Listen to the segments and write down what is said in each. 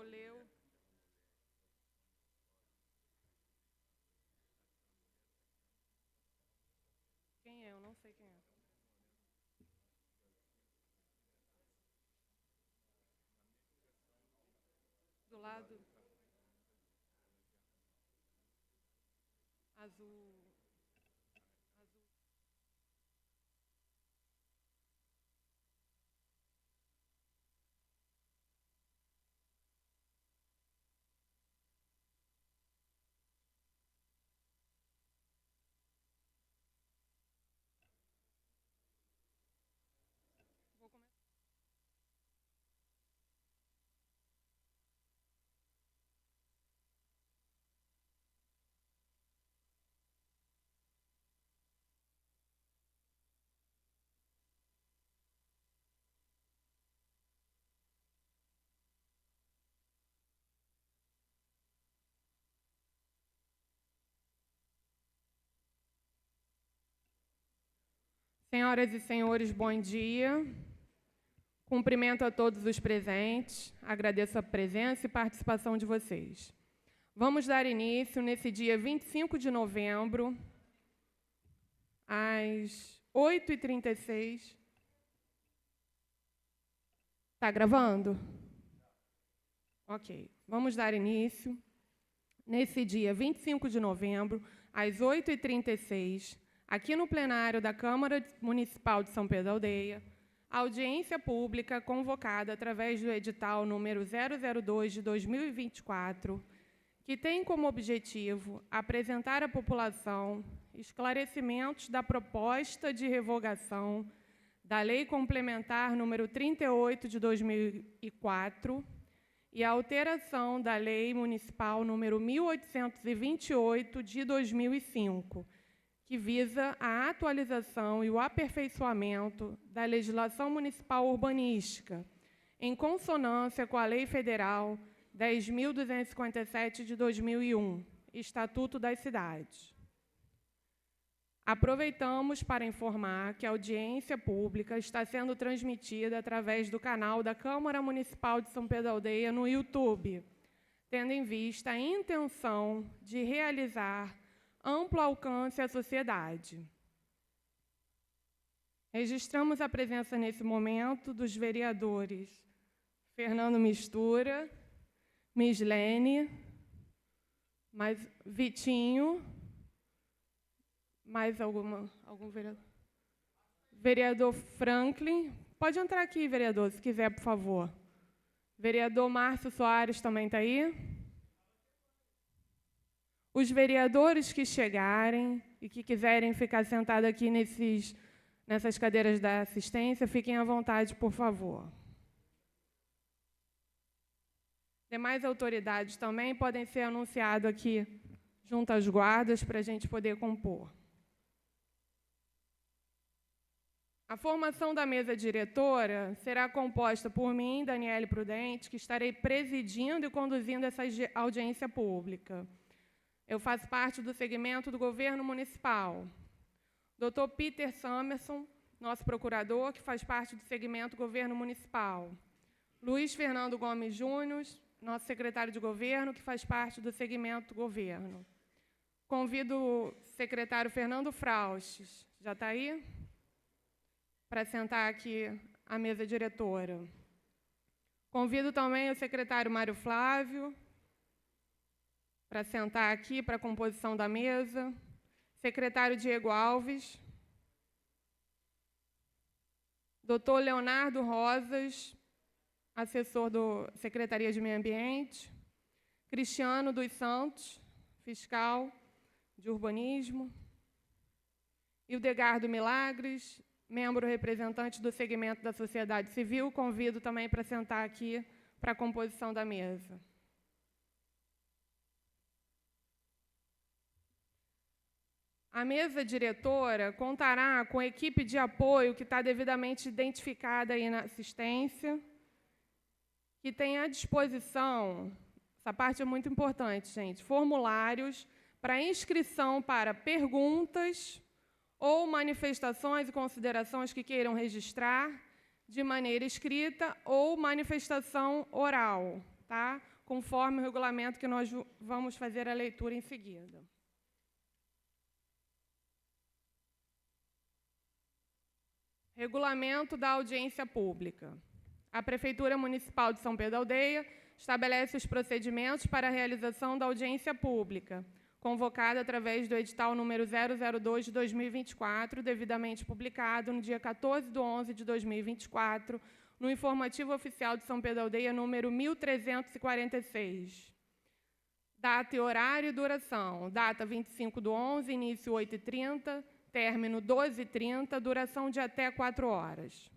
vou ler o... Quem é? Eu não sei quem é. Do lado azul. Azul. Vou começar. Senhoras e senhores, bom dia. Cumprimento a todos os presentes, agradeço a presença e participação de vocês. Vamos dar início nesse dia 25 de novembro, às 8h36. Está gravando? Ok. Vamos dar início nesse dia 25 de novembro, às 8h36, aqui no plenário da Câmara Municipal de São Pedro da Aldeia, a audiência pública convocada através do edital número 002 de 2024, que tem como objetivo apresentar à população esclarecimentos da proposta de revogação da Lei Complementar número 38 de 2004 e a alteração da Lei Municipal número 1828 de 2005, que visa a atualização e o aperfeiçoamento da legislação municipal urbanística, em consonância com a Lei Federal 10.257 de 2001, Estatuto das Cidades. Aproveitamos para informar que a audiência pública está sendo transmitida através do canal da Câmara Municipal de São Pedro da Aldeia no YouTube, tendo em vista a intenção de realizar amplo alcance à sociedade. Registramos a presença nesse momento dos vereadores Fernando Mistura, Mislene, Vitinho, mais algum vereador? Vereador Franklin. Pode entrar aqui, vereador, se quiser, por favor. Vereador Márcio Soares também está aí? Os vereadores que chegarem e que quiserem ficar sentados aqui nessas cadeiras da assistência, fiquem à vontade, por favor. Demais autoridades também podem ser anunciadas aqui junto às guardas para a gente poder compor. A formação da mesa diretora será composta por mim, Daniele Prudente, que estarei presidindo e conduzindo essa audiência pública. Eu faço parte do segmento do governo municipal. Dr. Peter Samerson, nosso procurador, que faz parte do segmento governo municipal. Luiz Fernando Gomes Júnior, nosso secretário de governo, que faz parte do segmento governo. Convido o secretário Fernando Fraustes, já está aí? Para sentar aqui à mesa diretora. Convido também o secretário Mário Flávio, para sentar aqui para a composição da mesa. Secretário Diego Alves. Dr. Leonardo Rosas, assessor da Secretaria de Meio Ambiente. Cristiano dos Santos, fiscal de urbanismo. Hildegardo Milagres, membro representante do segmento da sociedade civil. Convido também para sentar aqui para a composição da mesa. A mesa diretora contará com a equipe de apoio que está devidamente identificada aí na assistência, que tem à disposição, essa parte é muito importante, gente, formulários para inscrição para perguntas ou manifestações e considerações que queiram registrar de maneira escrita ou manifestação oral, tá? conforme o regulamento que nós vamos fazer a leitura em seguida. Regulamento da audiência pública. A Prefeitura Municipal de São Pedro da Aldeia estabelece os procedimentos para a realização da audiência pública, convocada através do edital número 002 de 2024, devidamente publicado no dia 14/11 de 2024, no Informativo Oficial de São Pedro da Aldeia, número 1346. Data e horário e duração. Data 25/11, início 8h30, término 12h30, duração de até 4 horas.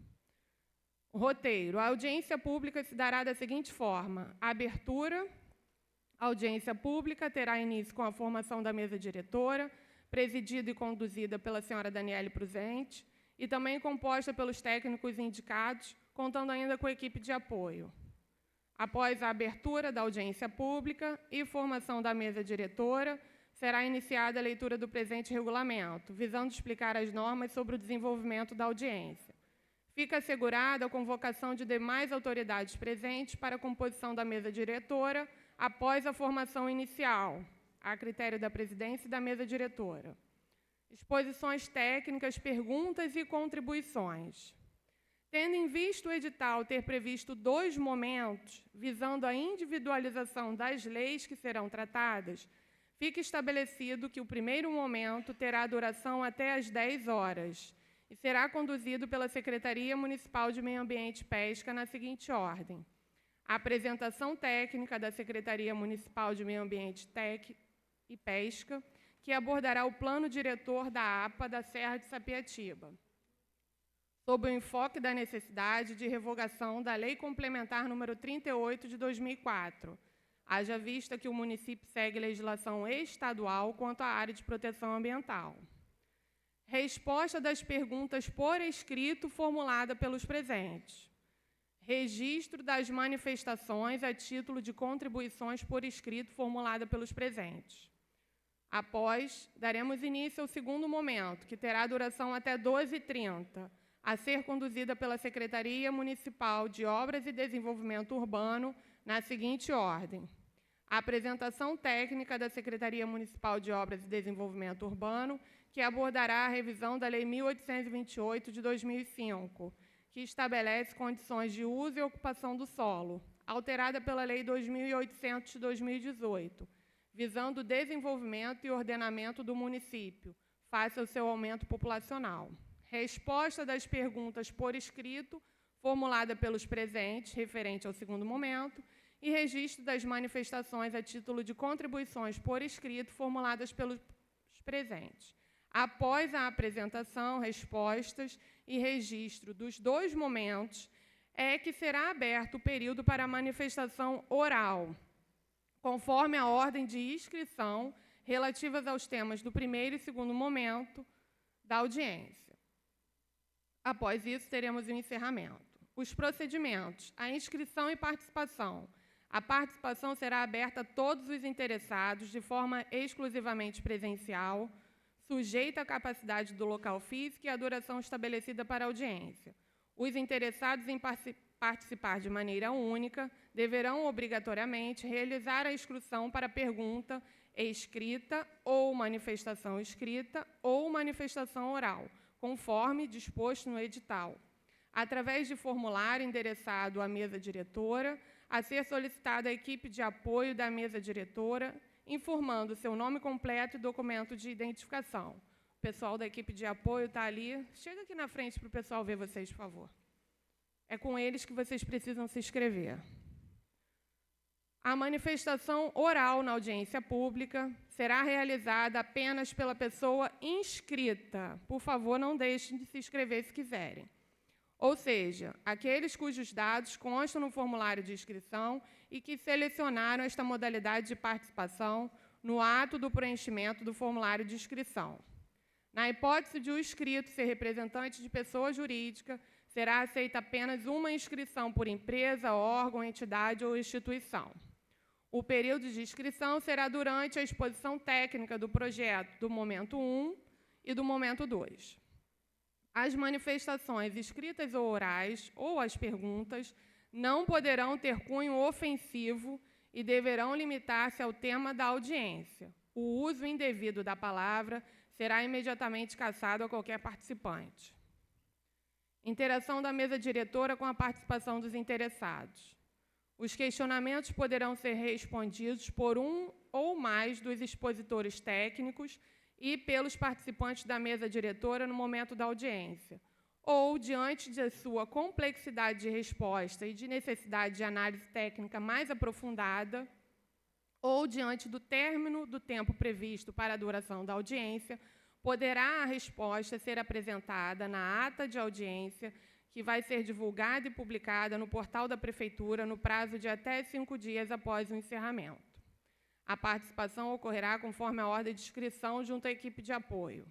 Roteiro. A audiência pública se dará da seguinte forma: abertura. A audiência pública terá início com a formação da mesa diretora, presidida e conduzida pela senhora Daniele Pruzente, e também composta pelos técnicos indicados, contando ainda com a equipe de apoio. Após a abertura da audiência pública e formação da mesa diretora, será iniciada a leitura do presente regulamento, visando explicar as normas sobre o desenvolvimento da audiência. Fica assegurada a convocação de demais autoridades presentes para a composição da mesa diretora após a formação inicial, a critério da presidência e da mesa diretora. Exposições técnicas, perguntas e contribuições. Tendo em vista o edital ter previsto 2 momentos, visando a individualização das leis que serão tratadas, fica estabelecido que o primeiro momento terá duração até às 10 horas e será conduzido pela Secretaria Municipal de Meio Ambiente e Pesca na seguinte ordem: a apresentação técnica da Secretaria Municipal de Meio Ambiente e Pesca, que abordará o plano diretor da APA da Serra de Sapetiba, sob o enfoque da necessidade de revogação da Lei Complementar número 38 de 2004, haja vista que o município segue legislação estadual quanto à área de proteção ambiental. Resposta das perguntas por escrito formulada pelos presentes. Registro das manifestações a título de contribuições por escrito formulada pelos presentes. Após, daremos início ao segundo momento, que terá duração até 12h30, a ser conduzida pela Secretaria Municipal de Obras e Desenvolvimento Urbano, na seguinte ordem: a apresentação técnica da Secretaria Municipal de Obras e Desenvolvimento Urbano, que abordará a revisão da Lei 1828 de 2005, que estabelece condições de uso e ocupação do solo, alterada pela Lei 2800 de 2018, visando o desenvolvimento e ordenamento do município, face ao seu aumento populacional. Resposta das perguntas por escrito, formulada pelos presentes, referente ao segundo momento, e registro das manifestações a título de contribuições por escrito, formuladas pelos presentes. Após a apresentação, respostas e registro dos 2 momentos, é que será aberto o período para a manifestação oral, conforme a ordem de inscrição relativas aos temas do primeiro e segundo momento da audiência. Após isso, teremos o encerramento. Os procedimentos: a inscrição e participação. A participação será aberta a todos os interessados de forma exclusivamente presencial, sujeita à capacidade do local físico e à duração estabelecida para a audiência. Os interessados em participar de maneira única deverão, obrigatoriamente, realizar a inscrição para pergunta escrita ou manifestação escrita ou manifestação oral, conforme disposto no edital, através de formulário endereçado à mesa diretora, a ser solicitada à equipe de apoio da mesa diretora, informando seu nome completo e documento de identificação. O pessoal da equipe de apoio está ali. Chega aqui na frente para o pessoal ver vocês, por favor. É com eles que vocês precisam se inscrever. A manifestação oral na audiência pública será realizada apenas pela pessoa inscrita. Por favor, não deixem de se inscrever se quiserem. Ou seja, aqueles cujos dados constam no formulário de inscrição e que selecionaram esta modalidade de participação no ato do preenchimento do formulário de inscrição. Na hipótese de o inscrito ser representante de pessoa jurídica, será aceita apenas uma inscrição por empresa, órgão, entidade ou instituição. O período de inscrição será durante a exposição técnica do projeto do momento 1 e do momento 2. As manifestações escritas ou orais, ou as perguntas, não poderão ter cunho ofensivo e deverão limitar-se ao tema da audiência. O uso indevido da palavra será imediatamente cassado a qualquer participante. Interação da mesa diretora com a participação dos interessados. Os questionamentos poderão ser respondidos por um ou mais dos expositores técnicos e pelos participantes da mesa diretora no momento da audiência, ou, diante de sua complexidade de resposta e de necessidade de análise técnica mais aprofundada, ou diante do término do tempo previsto para a duração da audiência, poderá a resposta ser apresentada na ata de audiência, que vai ser divulgada e publicada no portal da Prefeitura no prazo de até 5 dias após o encerramento. A participação ocorrerá conforme a ordem de inscrição junto à equipe de apoio.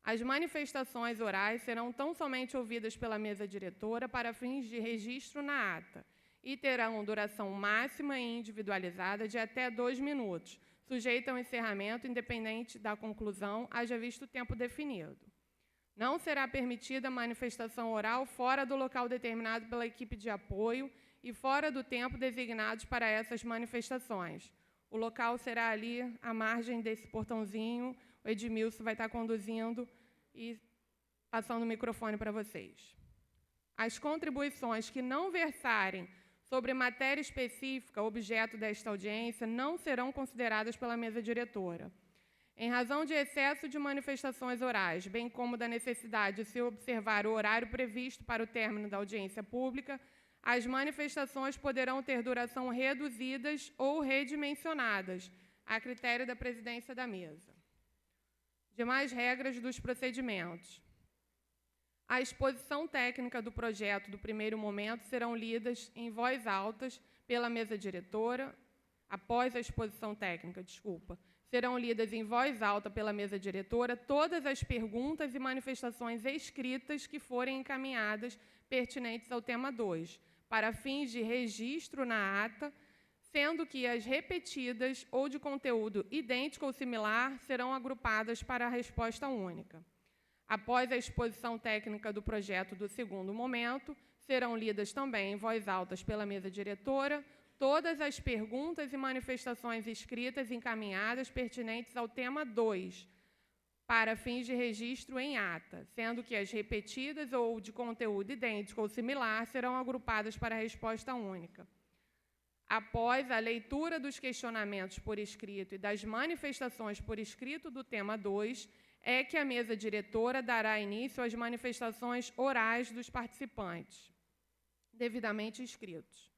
As manifestações orais serão tão somente ouvidas pela mesa diretora para fins de registro na ata e terão duração máxima e individualizada de até 2 minutos, sujeita ao encerramento independente da conclusão, haja visto o tempo definido. Não será permitida manifestação oral fora do local determinado pela equipe de apoio e fora do tempo designados para essas manifestações. O local será ali, à margem desse portãozinho. O Edmilson vai estar conduzindo e passando o microfone para vocês. As contribuições que não versarem sobre matéria específica, objeto desta audiência, não serão consideradas pela mesa diretora. Em razão de excesso de manifestações orais, bem como da necessidade de se observar o horário previsto para o término da audiência pública, as manifestações poderão ter duração reduzidas ou redimensionadas, a critério da presidência da mesa. Demais regras dos procedimentos. A exposição técnica do projeto do primeiro momento serão lidas em voz alta pela mesa diretora, após a exposição técnica, serão lidas em voz alta pela mesa diretora todas as perguntas e manifestações escritas que forem encaminhadas pertinentes ao tema 2, para fins de registro na ata, sendo que as repetidas ou de conteúdo idêntico ou similar serão agrupadas para a resposta única. Após a exposição técnica do projeto do segundo momento, serão lidas também em voz alta pela mesa diretora todas as perguntas e manifestações escritas encaminhadas pertinentes ao tema 2, para fins de registro em ata, sendo que as repetidas ou de conteúdo idêntico ou similar serão agrupadas para a resposta única. Após a leitura dos questionamentos por escrito e das manifestações por escrito do tema 2, é que a mesa diretora dará início às manifestações orais dos participantes, devidamente inscritos.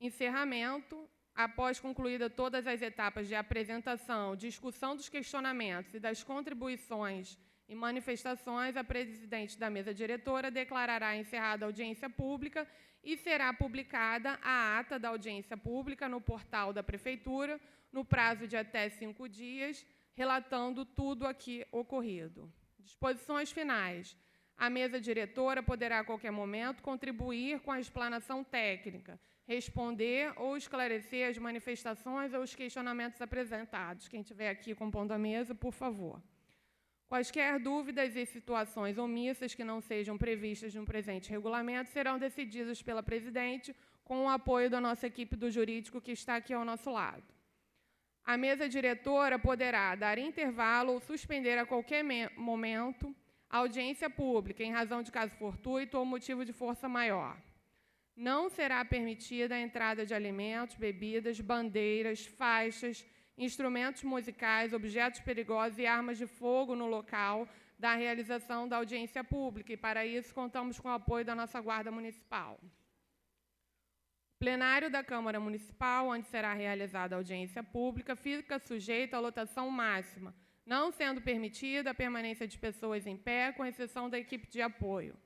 Encerramento. Após concluída todas as etapas de apresentação, discussão dos questionamentos e das contribuições e manifestações, a presidente da mesa diretora declarará encerrada a audiência pública e será publicada a ata da audiência pública no portal da Prefeitura, no prazo de até 5 dias, relatando tudo aqui ocorrido. Disposições finais. A mesa diretora poderá, a qualquer momento, contribuir com a explanação técnica, responder ou esclarecer as manifestações ou os questionamentos apresentados. Quem estiver aqui compondo a mesa, por favor. Quaisquer dúvidas e situações omissas que não sejam previstas no presente regulamento serão decididas pela presidente com o apoio da nossa equipe do jurídico que está aqui ao nosso lado. A mesa diretora poderá dar intervalo ou suspender a qualquer momento a audiência pública em razão de caso fortuito ou motivo de força maior. Não será permitida a entrada de alimentos, bebidas, bandeiras, faixas, instrumentos musicais, objetos perigosos e armas de fogo no local da realização da audiência pública, e para isso contamos com o apoio da nossa Guarda Municipal. O plenário da Câmara Municipal, onde será realizada a audiência pública, fica sujeito à lotação máxima, não sendo permitida a permanência de pessoas em pé, com exceção da equipe de apoio.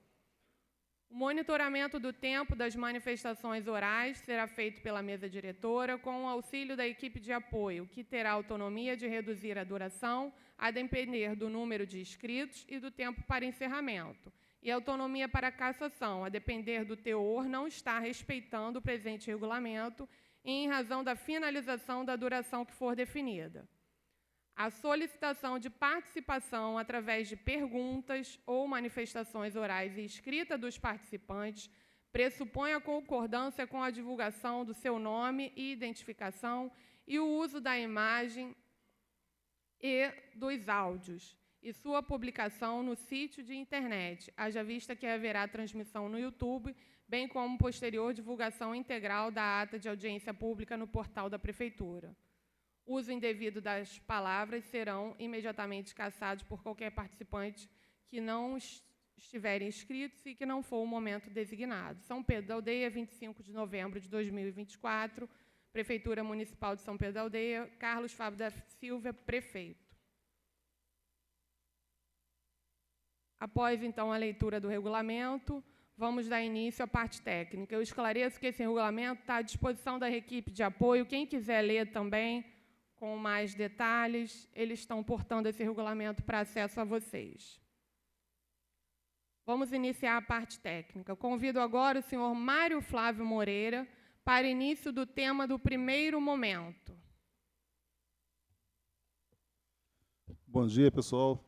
O monitoramento do tempo das manifestações orais será feito pela mesa diretora com o auxílio da equipe de apoio, que terá autonomia de reduzir a duração a depender do número de inscritos e do tempo para encerramento, e autonomia para cassação, a depender do teor não estar respeitando o presente regulamento e em razão da finalização da duração que for definida. A solicitação de participação através de perguntas ou manifestações orais e escrita dos participantes pressupõe a concordância com a divulgação do seu nome e identificação e o uso da imagem e dos áudios, e sua publicação no sítio de internet, haja vista que haverá transmissão no YouTube, bem como posterior divulgação integral da ata de audiência pública no portal da Prefeitura. Uso indevido das palavras serão imediatamente cassados por qualquer participante que não estiverem inscritos e que não for o momento designado. São Pedro da Aldeia, 25 de novembro de 2024, Prefeitura Municipal de São Pedro da Aldeia, Carlos Fábio da Silva, prefeito. Após, então, a leitura do regulamento, vamos dar início à parte técnica. Eu esclareço que esse regulamento está à disposição da equipe de apoio. Quem quiser ler também, com mais detalhes, eles estão portando esse regulamento para acesso a vocês. Vamos iniciar a parte técnica. Convido agora o senhor Mário Flávio Moreira para início do tema do primeiro momento. Bom dia, pessoal.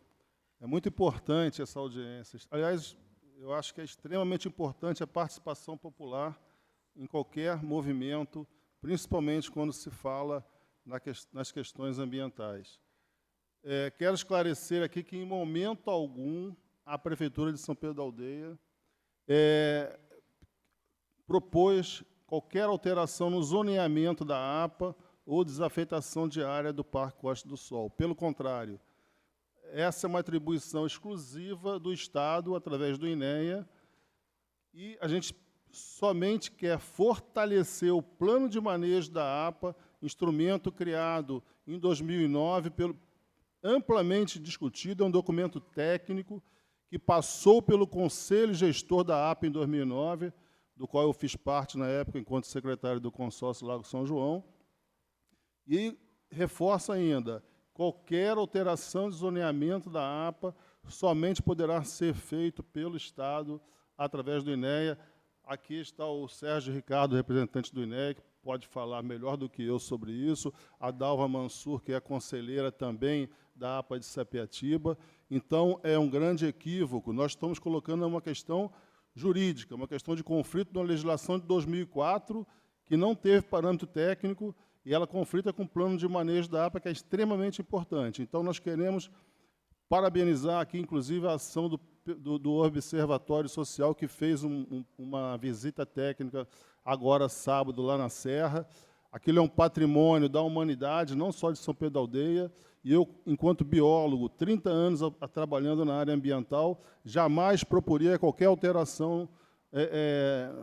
É muito importante essa audiência. Aliás, eu acho que é extremamente importante a participação popular em qualquer movimento, principalmente quando se fala nas questões ambientais. Quero esclarecer aqui que, em momento algum, a Prefeitura de São Pedro da Aldeia propôs qualquer alteração no zoneamento da APA ou desafetação de área do Parque Costa do Sol. Pelo contrário, essa é uma atribuição exclusiva do Estado, através do INEA, e a gente somente quer fortalecer o plano de manejo da APA, instrumento criado em 2009, amplamente discutido, é um documento técnico que passou pelo Conselho Gestor da APA em 2009, do qual eu fiz parte na época, enquanto secretário do consórcio Lago São João, e reforça ainda, qualquer alteração de zoneamento da APA somente poderá ser feito pelo Estado através do INEA. Aqui está o Sérgio Ricardo, representante do INEA, que pode falar melhor do que eu sobre isso, a Dalva Mansur, que é conselheira também da APA de Sapetiba. Então, é um grande equívoco. Nós estamos colocando uma questão jurídica, uma questão de conflito na legislação de 2004, que não teve parâmetro técnico, e ela conflita com o plano de manejo da APA, que é extremamente importante. Então, nós queremos parabenizar aqui, inclusive, a ação do Observatório Social, que fez uma visita técnica agora, sábado, lá na Serra. Aquilo é um patrimônio da humanidade, não só de São Pedro da Aldeia, e eu, enquanto biólogo, 30 anos trabalhando na área ambiental, jamais proporia qualquer alteração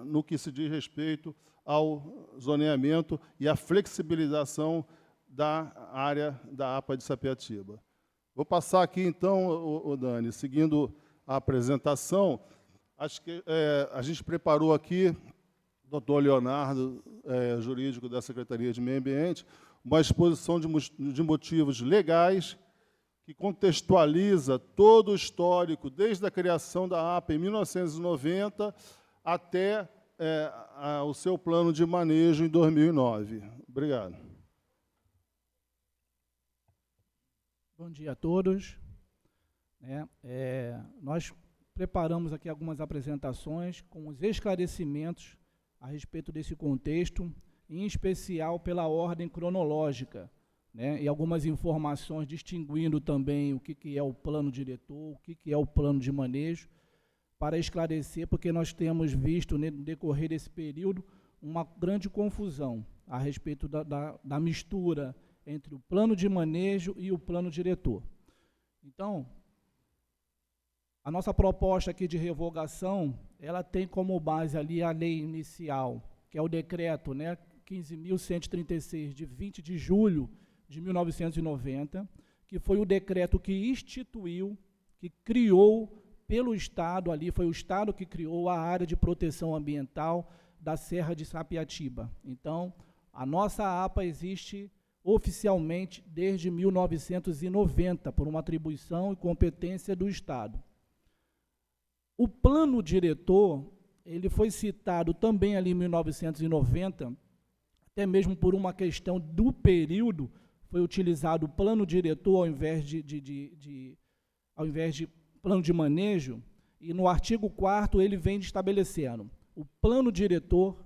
no que se diz respeito ao zoneamento e à flexibilização da área da APA de Sapetiba. Vou passar aqui, então, Dani, seguindo a apresentação, acho que a gente preparou aqui, doutor Leonardo, jurídico da Secretaria de Meio Ambiente, uma exposição de motivos legais que contextualiza todo o histórico, desde a criação da APA em 1990 até o seu plano de manejo em 2009. Obrigado. Bom dia a todos. Nós preparamos aqui algumas apresentações com os esclarecimentos a respeito desse contexto, em especial pela ordem cronológica, e algumas informações distinguindo também o que é o plano diretor, o que é o plano de manejo, para esclarecer, porque nós temos visto, no decorrer desse período, uma grande confusão a respeito da mistura entre o plano de manejo e o plano diretor. Então, a nossa proposta aqui de revogação, ela tem como base ali a lei inicial, que é o decreto 15.136, de 20 de julho de 1990, que foi o decreto que instituiu, que criou pelo Estado, ali foi o Estado que criou a área de proteção ambiental da Serra de Sapetiba. Então, a nossa APA existe oficialmente desde 1990, por uma atribuição e competência do Estado. O plano diretor, ele foi citado também ali em 1990, até mesmo por uma questão do período, foi utilizado o plano diretor ao invés de plano de manejo, e no artigo 4º ele vem estabelecendo: o plano diretor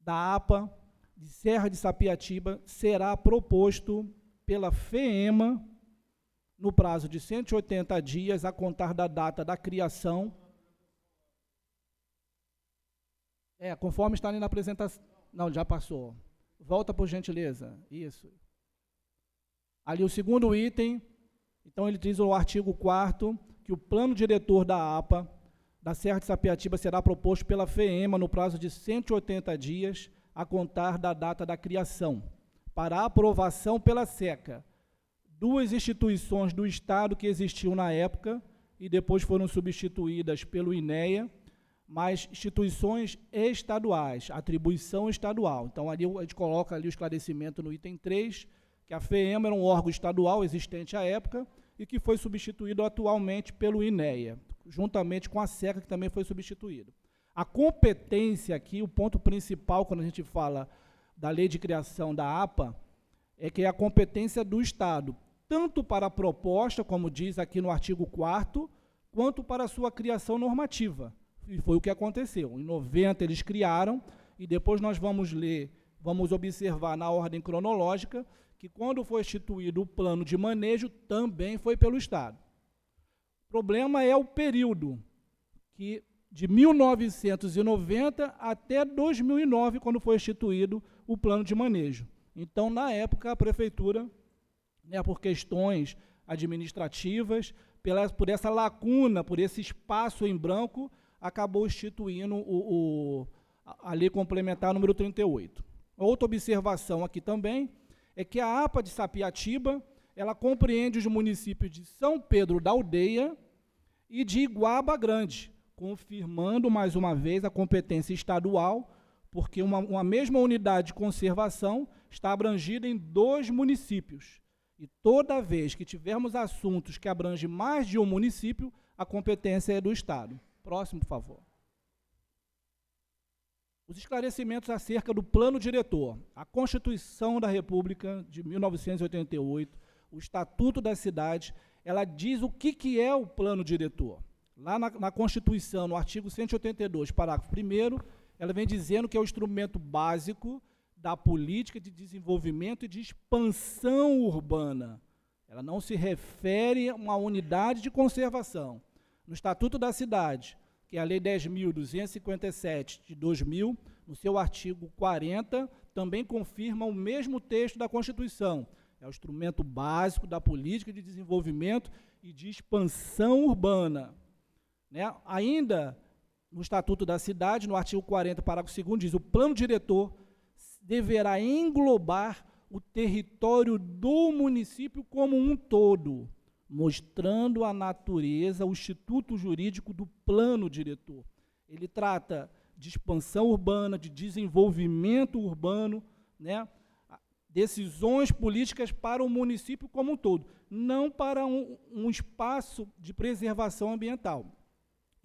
da APA de Serra de Sapetiba será proposto pela FEEMA no prazo de 180 dias a contar da data da criação. Conforme está ali na apresentação. Não, já passou. Volta, por gentileza. Isso. Ali o segundo item, então ele diz no artigo 4º que o plano diretor da APA da Serra de Sapetiba será proposto pela FEEMA no prazo de 180 dias a contar da data da criação, para aprovação pela SECA. Duas instituições do Estado que existiam na época e depois foram substituídas pelo INEA, mas instituições estaduais, atribuição estadual. Então, ali a gente coloca ali o esclarecimento no item 3, que a FEEMA era um órgão estadual existente à época e que foi substituído atualmente pelo INEA, juntamente com a SECA, que também foi substituído. A competência aqui, o ponto principal quando a gente fala da lei de criação da APA, é que é a competência do Estado, tanto para a proposta, como diz aqui no artigo 4º, quanto para a sua criação normativa. E foi o que aconteceu. Em 90 eles criaram, e depois nós vamos observar na ordem cronológica, que quando foi instituído o plano de manejo, também foi pelo Estado. O problema é o período, que de 1990 até 2009, quando foi instituído o plano de manejo. Então, na época, a prefeitura, por questões administrativas, por essa lacuna, por esse espaço em branco, acabou instituindo a lei complementar número 38. Outra observação aqui também é que a APA de Sapetiba, ela compreende os municípios de São Pedro da Aldeia e de Iguaba Grande, confirmando mais uma vez a competência estadual, porque uma mesma unidade de conservação está abrangida em 2 municípios. E toda vez que tivermos assuntos que abrangem mais de um município, a competência é do Estado. Próximo, por favor. Os esclarecimentos acerca do plano diretor. A Constituição da República de 1988, o Estatuto da Cidade, ela diz o que é o plano diretor. Lá na Constituição, no artigo 182, parágrafo 1º, ela vem dizendo que é o instrumento básico da política de desenvolvimento e de expansão urbana. Ela não se refere a uma unidade de conservação. No Estatuto da Cidade, que é a Lei 10.257 de 2000, no seu artigo 40, também confirma o mesmo texto da Constituição. É o instrumento básico da política de desenvolvimento e de expansão urbana. Ainda no Estatuto da Cidade, no artigo 40, parágrafo 2º, diz: o plano diretor deverá englobar o território do município como um todo, mostrando a natureza, o instituto jurídico do plano diretor. Ele trata de expansão urbana, de desenvolvimento urbano, decisões políticas para o município como um todo, não para um espaço de preservação ambiental.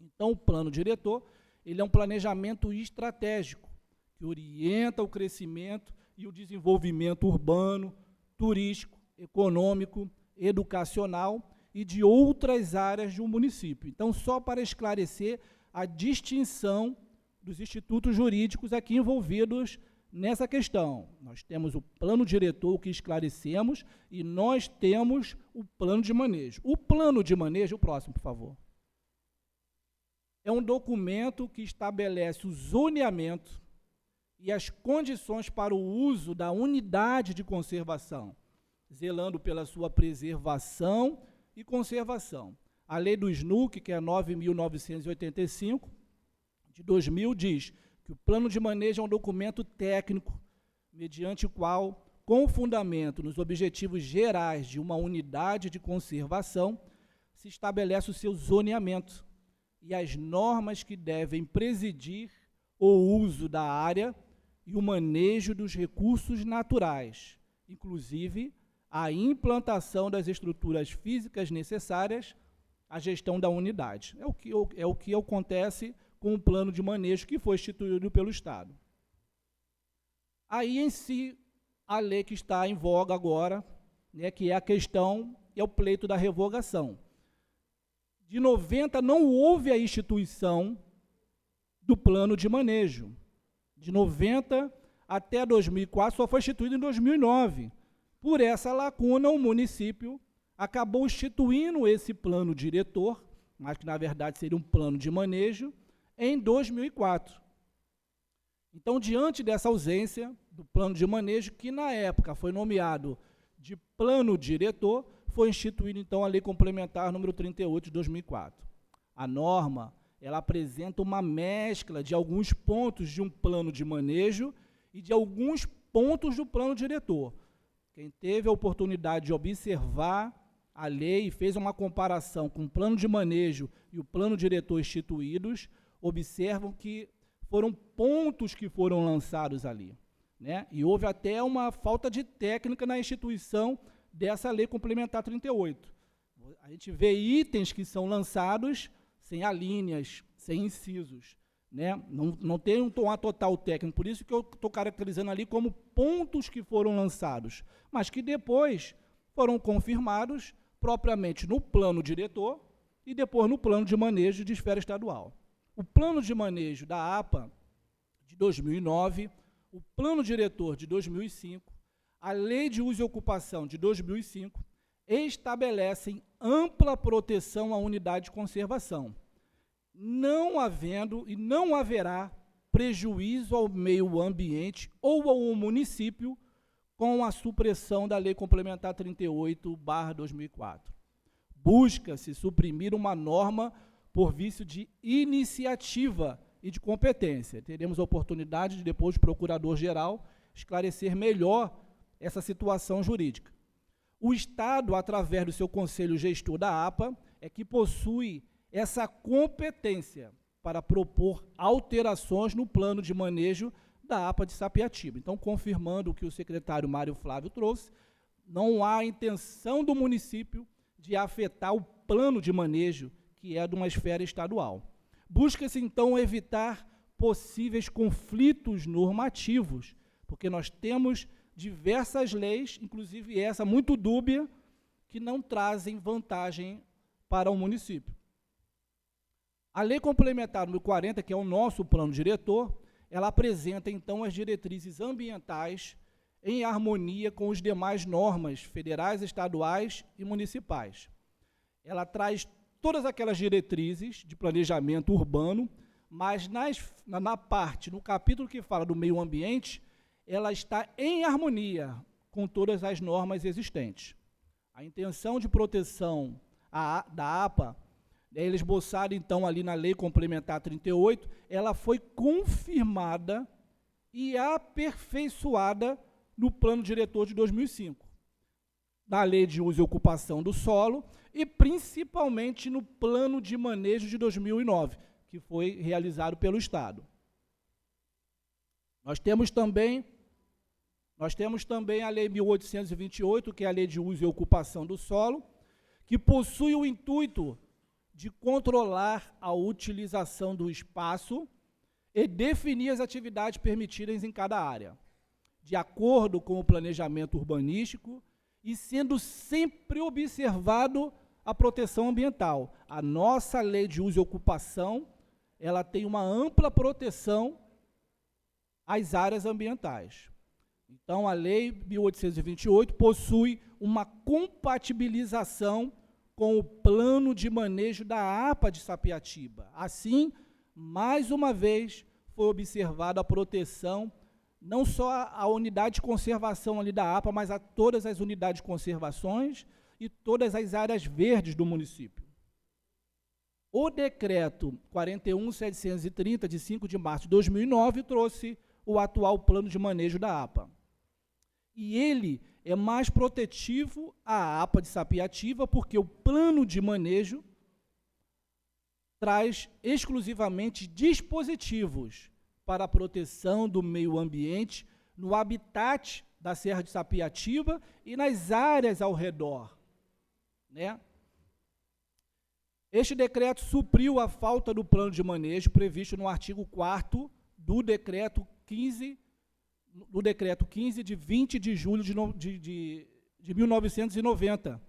Então, o plano diretor, ele é um planejamento estratégico, que orienta o crescimento e o desenvolvimento urbano, turístico, econômico, educacional e de outras áreas de um município. Então, só para esclarecer a distinção dos institutos jurídicos aqui envolvidos nessa questão. Nós temos o plano diretor, o que esclarecemos, e nós temos o plano de manejo. O plano de manejo, o próximo, por favor. É um documento que estabelece o zoneamento e as condições para o uso da unidade de conservação, zelando pela sua preservação e conservação. A lei do SNUC, que é 9.985, de 2000, diz que o plano de manejo é um documento técnico, mediante o qual, com fundamento nos objetivos gerais de uma unidade de conservação, se estabelece o seu zoneamento e as normas que devem presidir o uso da área e o manejo dos recursos naturais, inclusive a implantação das estruturas físicas necessárias à gestão da unidade. É o que acontece com o plano de manejo que foi instituído pelo Estado. Aí, em si, a lei que está em voga agora, que é a questão, é o pleito da revogação. De 90 não houve a instituição do plano de manejo. De 90 até 2004, só foi instituído em 2009. Por essa lacuna, o município acabou instituindo esse plano diretor, mas que, na verdade, seria um plano de manejo, em 2004. Então, diante dessa ausência do plano de manejo, que, na época, foi nomeado de plano diretor, foi instituída, então, a Lei Complementar número 38 de 2004. A norma, ela apresenta uma mescla de alguns pontos de um plano de manejo e de alguns pontos do plano diretor. Quem teve a oportunidade de observar a lei e fez uma comparação com o plano de manejo e o plano diretor instituídos, observam que foram pontos que foram lançados ali, né? E houve até uma falta de técnica na instituição dessa Lei Complementar 38. A gente vê itens que são lançados sem alíneas, sem incisos, né? Não tem um total técnico, por isso que eu estou caracterizando ali como pontos que foram lançados, mas que depois foram confirmados propriamente no plano diretor e depois no plano de manejo de esfera estadual. O plano de manejo da APA de 2009, o plano diretor de 2005, a Lei de Uso e Ocupação de 2005 estabelecem ampla proteção à unidade de conservação, não havendo e não haverá prejuízo ao meio ambiente ou ao município com a supressão da Lei Complementar 38/2004. Busca-se suprimir uma norma por vício de iniciativa e de competência. Teremos a oportunidade de, depois, o Procurador-Geral esclarecer melhor essa situação jurídica. O Estado, através do seu Conselho Gestor da APA, é que possui essa competência para propor alterações no plano de manejo da APA de Sapetiba. Então, confirmando o que o secretário Mário Flávio trouxe, não há intenção do município de afetar o plano de manejo, que é de uma esfera estadual. Busca-se, então, evitar possíveis conflitos normativos, porque nós temos diversas leis, inclusive essa muito dúbia, que não trazem vantagem para o município. A Lei Complementar número 40, que é o nosso plano diretor, ela apresenta, então, as diretrizes ambientais em harmonia com as demais normas federais, estaduais e municipais. Ela traz todas aquelas diretrizes de planejamento urbano, mas no capítulo que fala do meio ambiente, ela está em harmonia com todas as normas existentes. A intenção de proteção da APA, eles esboçaram, então, ali na Lei Complementar 38, ela foi confirmada e aperfeiçoada no Plano Diretor de 2005, na Lei de Uso e Ocupação do Solo e, principalmente, no Plano de Manejo de 2009, que foi realizado pelo Estado. Nós temos também a Lei 1828, que é a Lei de Uso e Ocupação do Solo, que possui o intuito de controlar a utilização do espaço e definir as atividades permitidas em cada área, de acordo com o planejamento urbanístico e sendo sempre observado a proteção ambiental. A nossa Lei de Uso e Ocupação, ela tem uma ampla proteção às áreas ambientais. Então, a Lei 1828 possui uma compatibilização com o plano de manejo da APA de Sapetiba. Assim, mais uma vez, foi observada a proteção, não só à unidade de conservação ali da APA, mas a todas as unidades de conservações e todas as áreas verdes do município. O decreto 41.730, de 5 de março de 2009, trouxe o atual plano de manejo da APA. E ele é mais protetivo à APA de Sapetiba, porque o plano de manejo traz exclusivamente dispositivos para a proteção do meio ambiente no habitat da Serra de Sapetiba e nas áreas ao redor, né? Este decreto supriu a falta do plano de manejo previsto no artigo 4º do decreto 15 de 20 de julho de 1990,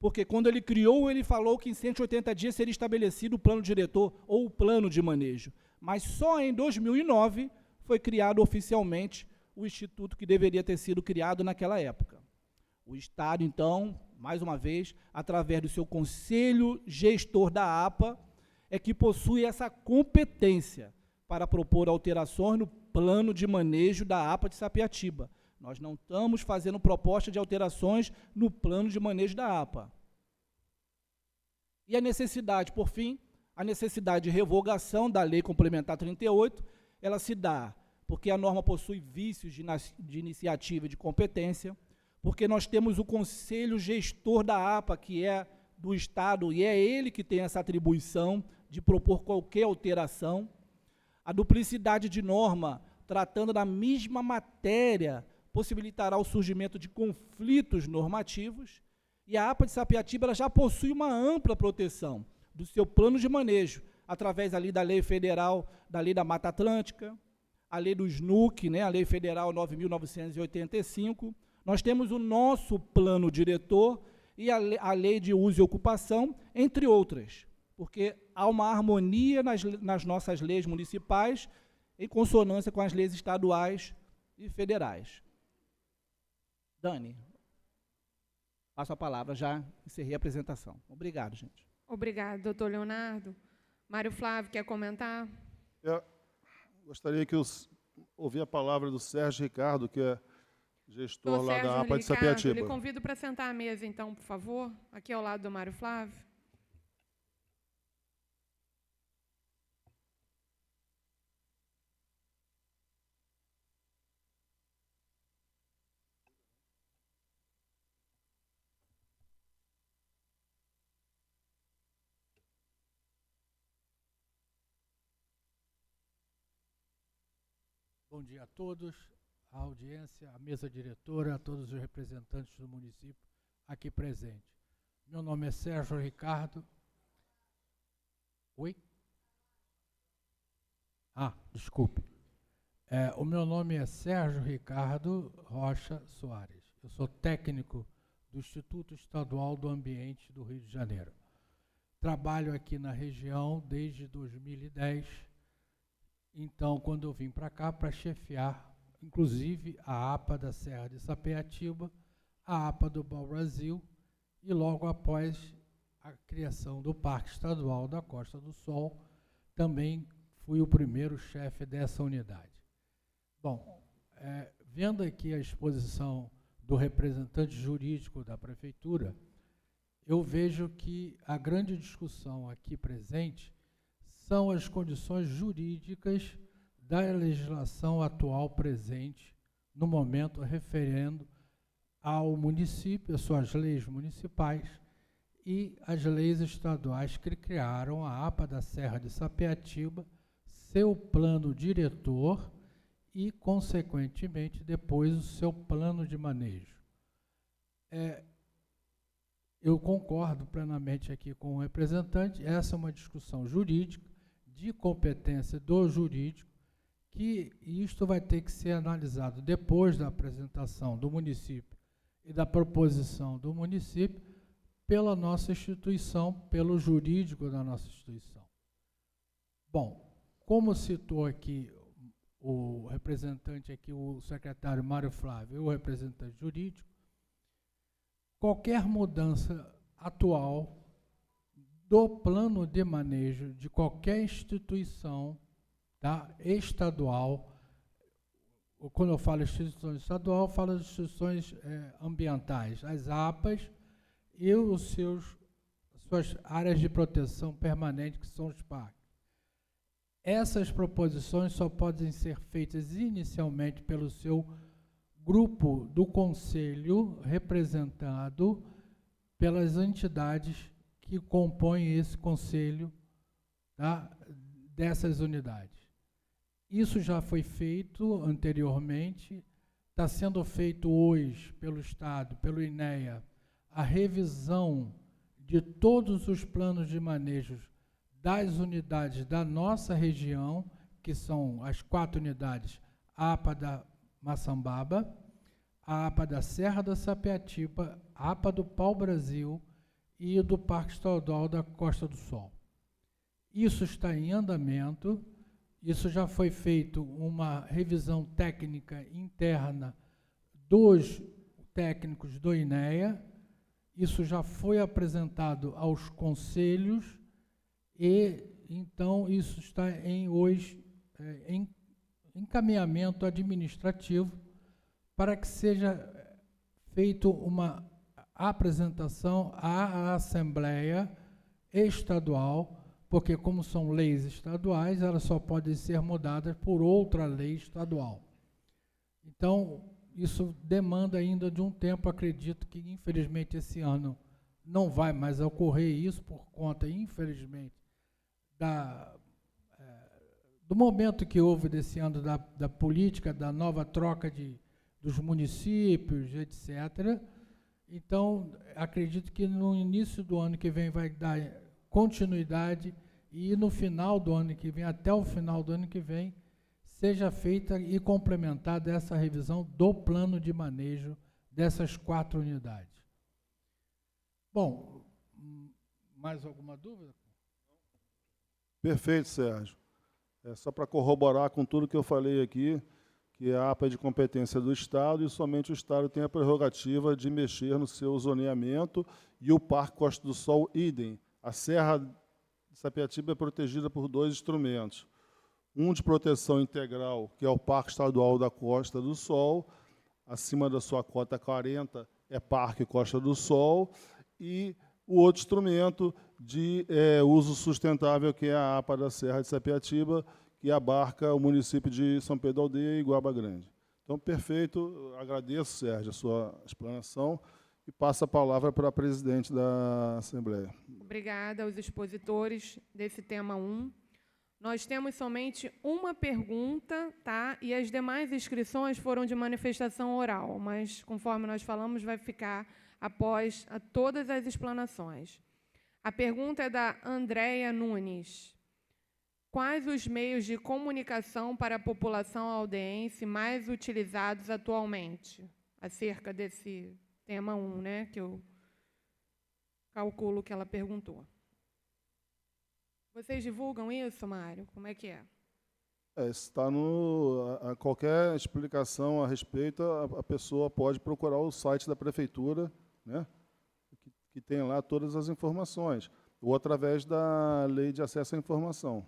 porque quando ele criou, ele falou que em 180 dias seria estabelecido o plano diretor ou o plano de manejo, Mas só em 2009 foi criado oficialmente o instituto que deveria ter sido criado naquela época. O Estado, então, mais uma vez, através do seu conselho gestor da APA, é que possui essa competência para propor alterações no plano de manejo da APA de Sapetiba. Nós não estamos fazendo proposta de alterações no plano de manejo da APA. E a necessidade, por fim, a necessidade de revogação da Lei Complementar 38, ela se dá porque a norma possui vícios de iniciativa e de competência, porque nós temos o conselho gestor da APA, que é do Estado, e é ele que tem essa atribuição de propor qualquer alteração. A duplicidade de norma, tratando da mesma matéria, possibilitará o surgimento de conflitos normativos, e a APA de Sapetiba ela já possui uma ampla proteção do seu plano de manejo, através ali da lei federal, da lei da Mata Atlântica, a lei do SNUC, né, a lei federal 9.985, nós temos o nosso plano diretor e a lei de uso e ocupação, entre outras, porque há uma harmonia nas nossas leis municipais, em consonância com as leis estaduais e federais. Dani, passo a palavra, já encerrei a apresentação. Obrigado, gente. Obrigado, doutor Leonardo. Mário Flávio, quer comentar? Eu gostaria que ouvir a palavra do Sérgio Ricardo, que é gestor lá da APA de Sapetiba. Lhe convido para sentar à mesa, então, por favor, aqui ao lado do Mário Flávio. Bom dia a todos, a audiência, a mesa diretora, a todos os representantes do município aqui presentes. Meu nome é Sérgio Ricardo. Oi? Desculpe. O meu nome é Sérgio Ricardo Rocha Soares. Eu sou técnico do Instituto Estadual do Ambiente do Rio de Janeiro. Trabalho aqui na região desde 2010. Então, quando eu vim para cá para chefiar, inclusive, a APA da Serra de Sapetiba, a APA do Pau-Brasil, e logo após a criação do Parque Estadual da Costa do Sol, também fui o primeiro chefe dessa unidade. Bom, vendo aqui a exposição do representante jurídico da Prefeitura, eu vejo que a grande discussão aqui presente são as condições jurídicas da legislação atual presente, no momento referendo ao município, às suas leis municipais e as leis estaduais que criaram a APA da Serra de Sapetiba, seu plano diretor e, consequentemente, depois o seu plano de manejo. Eu concordo plenamente aqui com o representante, essa é uma discussão jurídica, de competência do jurídico, que isto vai ter que ser analisado depois da apresentação do município e da proposição do município pela nossa instituição, pelo jurídico da nossa instituição. Bom, como citou aqui o representante aqui, o secretário Mário Flávio e o representante jurídico, qualquer mudança atual do plano de manejo de qualquer instituição, tá, estadual, quando eu falo instituição estadual, eu falo de instituições ambientais, as APAs e suas áreas de proteção permanente, que são os parques. Essas proposições só podem ser feitas inicialmente pelo seu grupo do conselho, representado pelas entidades que compõem esse conselho, tá, dessas unidades. Isso já foi feito anteriormente, está sendo feito hoje pelo Estado, pelo INEA, a revisão de todos os planos de manejo das unidades da nossa região, que são as 4 unidades, a APA da Maçambaba, a APA da Serra da Sapetiba, a APA do Pau-Brasil e do Parque Estadual da Costa do Sol. Isso está em andamento. isso já foi feito uma revisão técnica interna dos técnicos do INEA, isso já foi apresentado aos conselhos e, então, isso está hoje em encaminhamento administrativo para que seja feito uma apresentação à Assembleia Estadual, porque como são leis estaduais, elas só podem ser mudadas por outra lei estadual. Então, isso demanda ainda de um tempo, acredito que, infelizmente, esse ano não vai mais ocorrer isso, por conta, infelizmente, do momento que houve desse ano da política, da nova troca dos municípios, etc. Então, acredito que no início do ano que vem vai dar continuidade e no final do ano que vem, até o final do ano que vem, seja feita e complementada essa revisão do plano de manejo dessas 4 unidades. Bom, mais alguma dúvida? Perfeito, Sérgio. Só para corroborar com tudo que eu falei aqui, que a APA é de competência do Estado e somente o Estado tem a prerrogativa de mexer no seu zoneamento e o Parque Costa do Sol, idem. A Serra de Sapetiba é protegida por 2 instrumentos. Um de proteção integral, que é o Parque Estadual da Costa do Sol, acima da sua cota 40 é Parque Costa do Sol, e o outro instrumento de uso sustentável, que é a APA da Serra de Sapetiba, que abarca o município de São Pedro da Aldeia e Guaba Grande. Então, perfeito, agradeço, Sérgio, a sua explanação e passo a palavra para a presidente da Assembleia. Obrigada aos expositores desse tema 1. Nós temos somente uma pergunta, tá? E as demais inscrições foram de manifestação oral, mas, conforme nós falamos, vai ficar após todas as explanações. A pergunta é da Andréia Nunes. Quais os meios de comunicação para a população aldeense mais utilizados atualmente? Acerca desse tema 1, né, que eu calculo que ela perguntou. Vocês divulgam isso, Mário? Como é que é? Está qualquer explicação a respeito, a pessoa pode procurar o site da Prefeitura, né, que tem lá todas as informações, ou através da Lei de Acesso à Informação.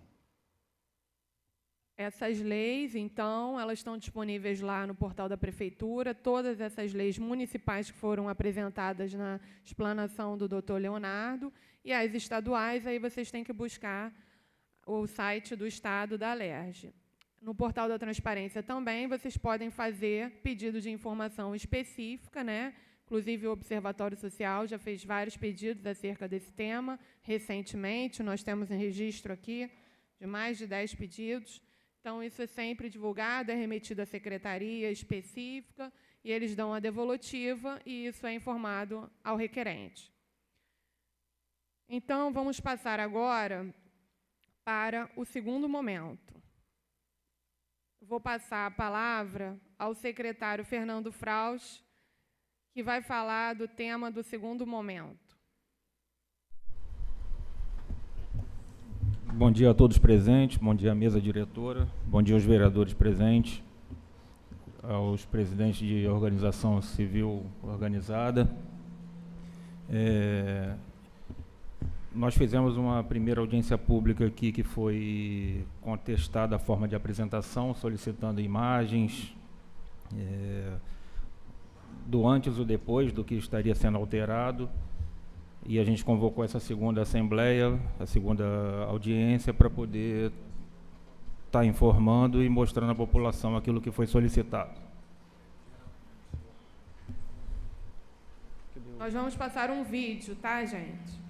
Essas leis, então, elas estão disponíveis lá no portal da Prefeitura, todas essas leis municipais que foram apresentadas na explanação do doutor Leonardo, e as estaduais, aí vocês têm que buscar o site do Estado da Alerj. No portal da Transparência também, vocês podem fazer pedido de informação específica, né? Inclusive, o Observatório Social já fez vários pedidos acerca desse tema. Recentemente, nós temos um registro aqui de mais de 10 pedidos. Então, isso é sempre divulgado, é remetido à secretaria específica, e eles dão a devolutiva, e isso é informado ao requerente. Então, vamos passar agora para o segundo momento. Vou passar a palavra ao secretário Fernando Fraus, que vai falar do tema do segundo momento. Bom dia a todos presentes, bom dia à mesa diretora, bom dia aos vereadores presentes, aos presidentes de organização civil organizada. Nós fizemos uma primeira audiência pública aqui que foi contestada a forma de apresentação, solicitando imagens do antes e depois do que estaria sendo alterado. E a gente convocou essa segunda assembleia, a segunda audiência, para poder estar informando e mostrando à população aquilo que foi solicitado. Nós vamos passar um vídeo, tá, gente?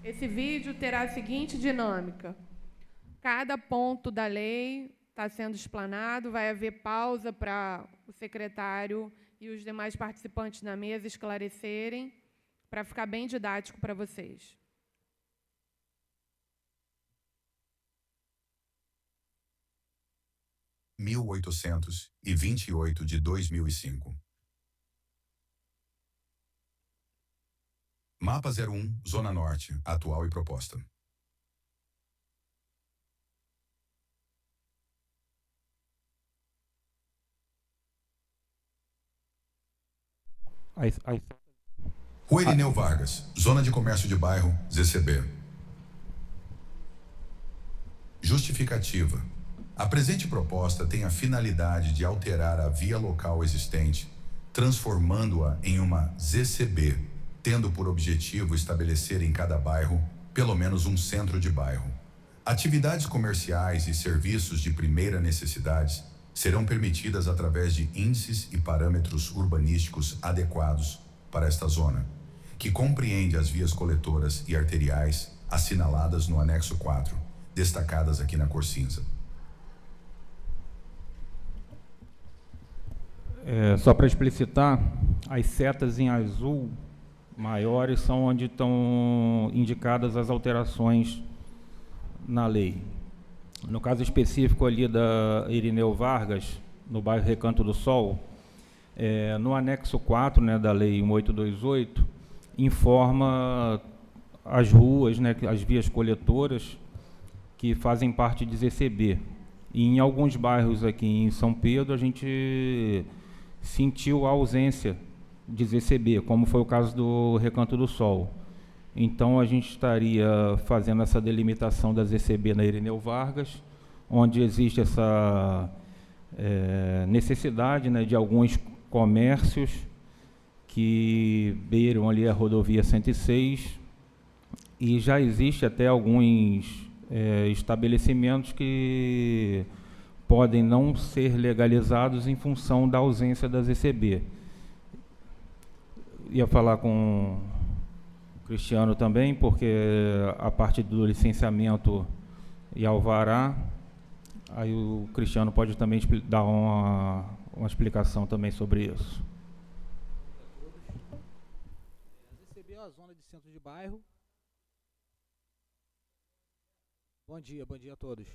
Esse vídeo terá a seguinte dinâmica. Cada ponto da lei está sendo explanado, vai haver pausa para o secretário e os demais participantes da mesa esclarecerem, para ficar bem didático para vocês. Lei 1828 de 2005. Mapa 01, Zona Norte, atual e proposta. Rua Irineu Vargas, Zona de Comércio de Bairro, ZCB. Justificativa. A presente proposta tem a finalidade de alterar a via local existente, transformando-a em uma ZCB, tendo por objetivo estabelecer em cada bairro pelo menos um centro de bairro. Atividades comerciais e serviços de primeira necessidade serão permitidas através de índices e parâmetros urbanísticos adequados para esta zona, que compreende as vias coletoras e arteriais assinaladas no anexo 4, destacadas aqui na cor cinza. Só para explicitar, as setas em azul maiores são onde estão indicadas as alterações na lei. No caso específico ali da Irineu Vargas, no bairro Recanto do Sol, no anexo 4, né, da lei 1828, informa as ruas, né, as vias coletoras que fazem parte de ZCB. E em alguns bairros aqui em São Pedro, a gente sentiu a ausência de ZCB, como foi o caso do Recanto do Sol. Então, a gente estaria fazendo essa delimitação da ZCB na Irineu Vargas, onde existe essa necessidade, né, de alguns comércios que beiram ali a rodovia 106, e já existe até alguns estabelecimentos que podem não ser legalizados em função da ausência da ZCB. Ia falar com o Cristiano também, porque a parte do licenciamento e alvará, aí o Cristiano pode também dar uma explicação também sobre isso. A ZCB é a zona de centro de bairro. Bom dia a todos.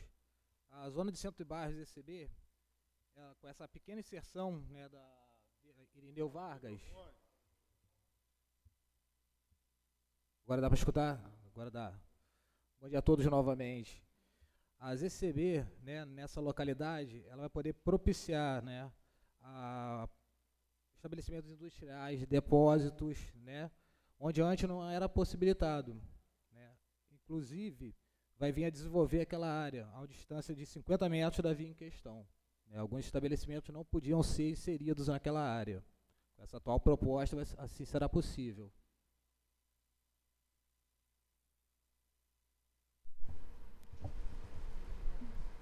A zona de centro de bairro ZCB, com essa pequena inserção, né, da Irineu Vargas. Agora dá para escutar? Agora dá. Bom dia a todos novamente. A ZCB, né, nessa localidade, ela vai poder propiciar, né, estabelecimentos industriais, depósitos, né, onde antes não era possibilitado, né. Inclusive, vai vir a desenvolver aquela área a uma distância de 50 metros da via em questão, né. Alguns estabelecimentos não podiam ser inseridos naquela área. Com essa atual proposta, assim será possível.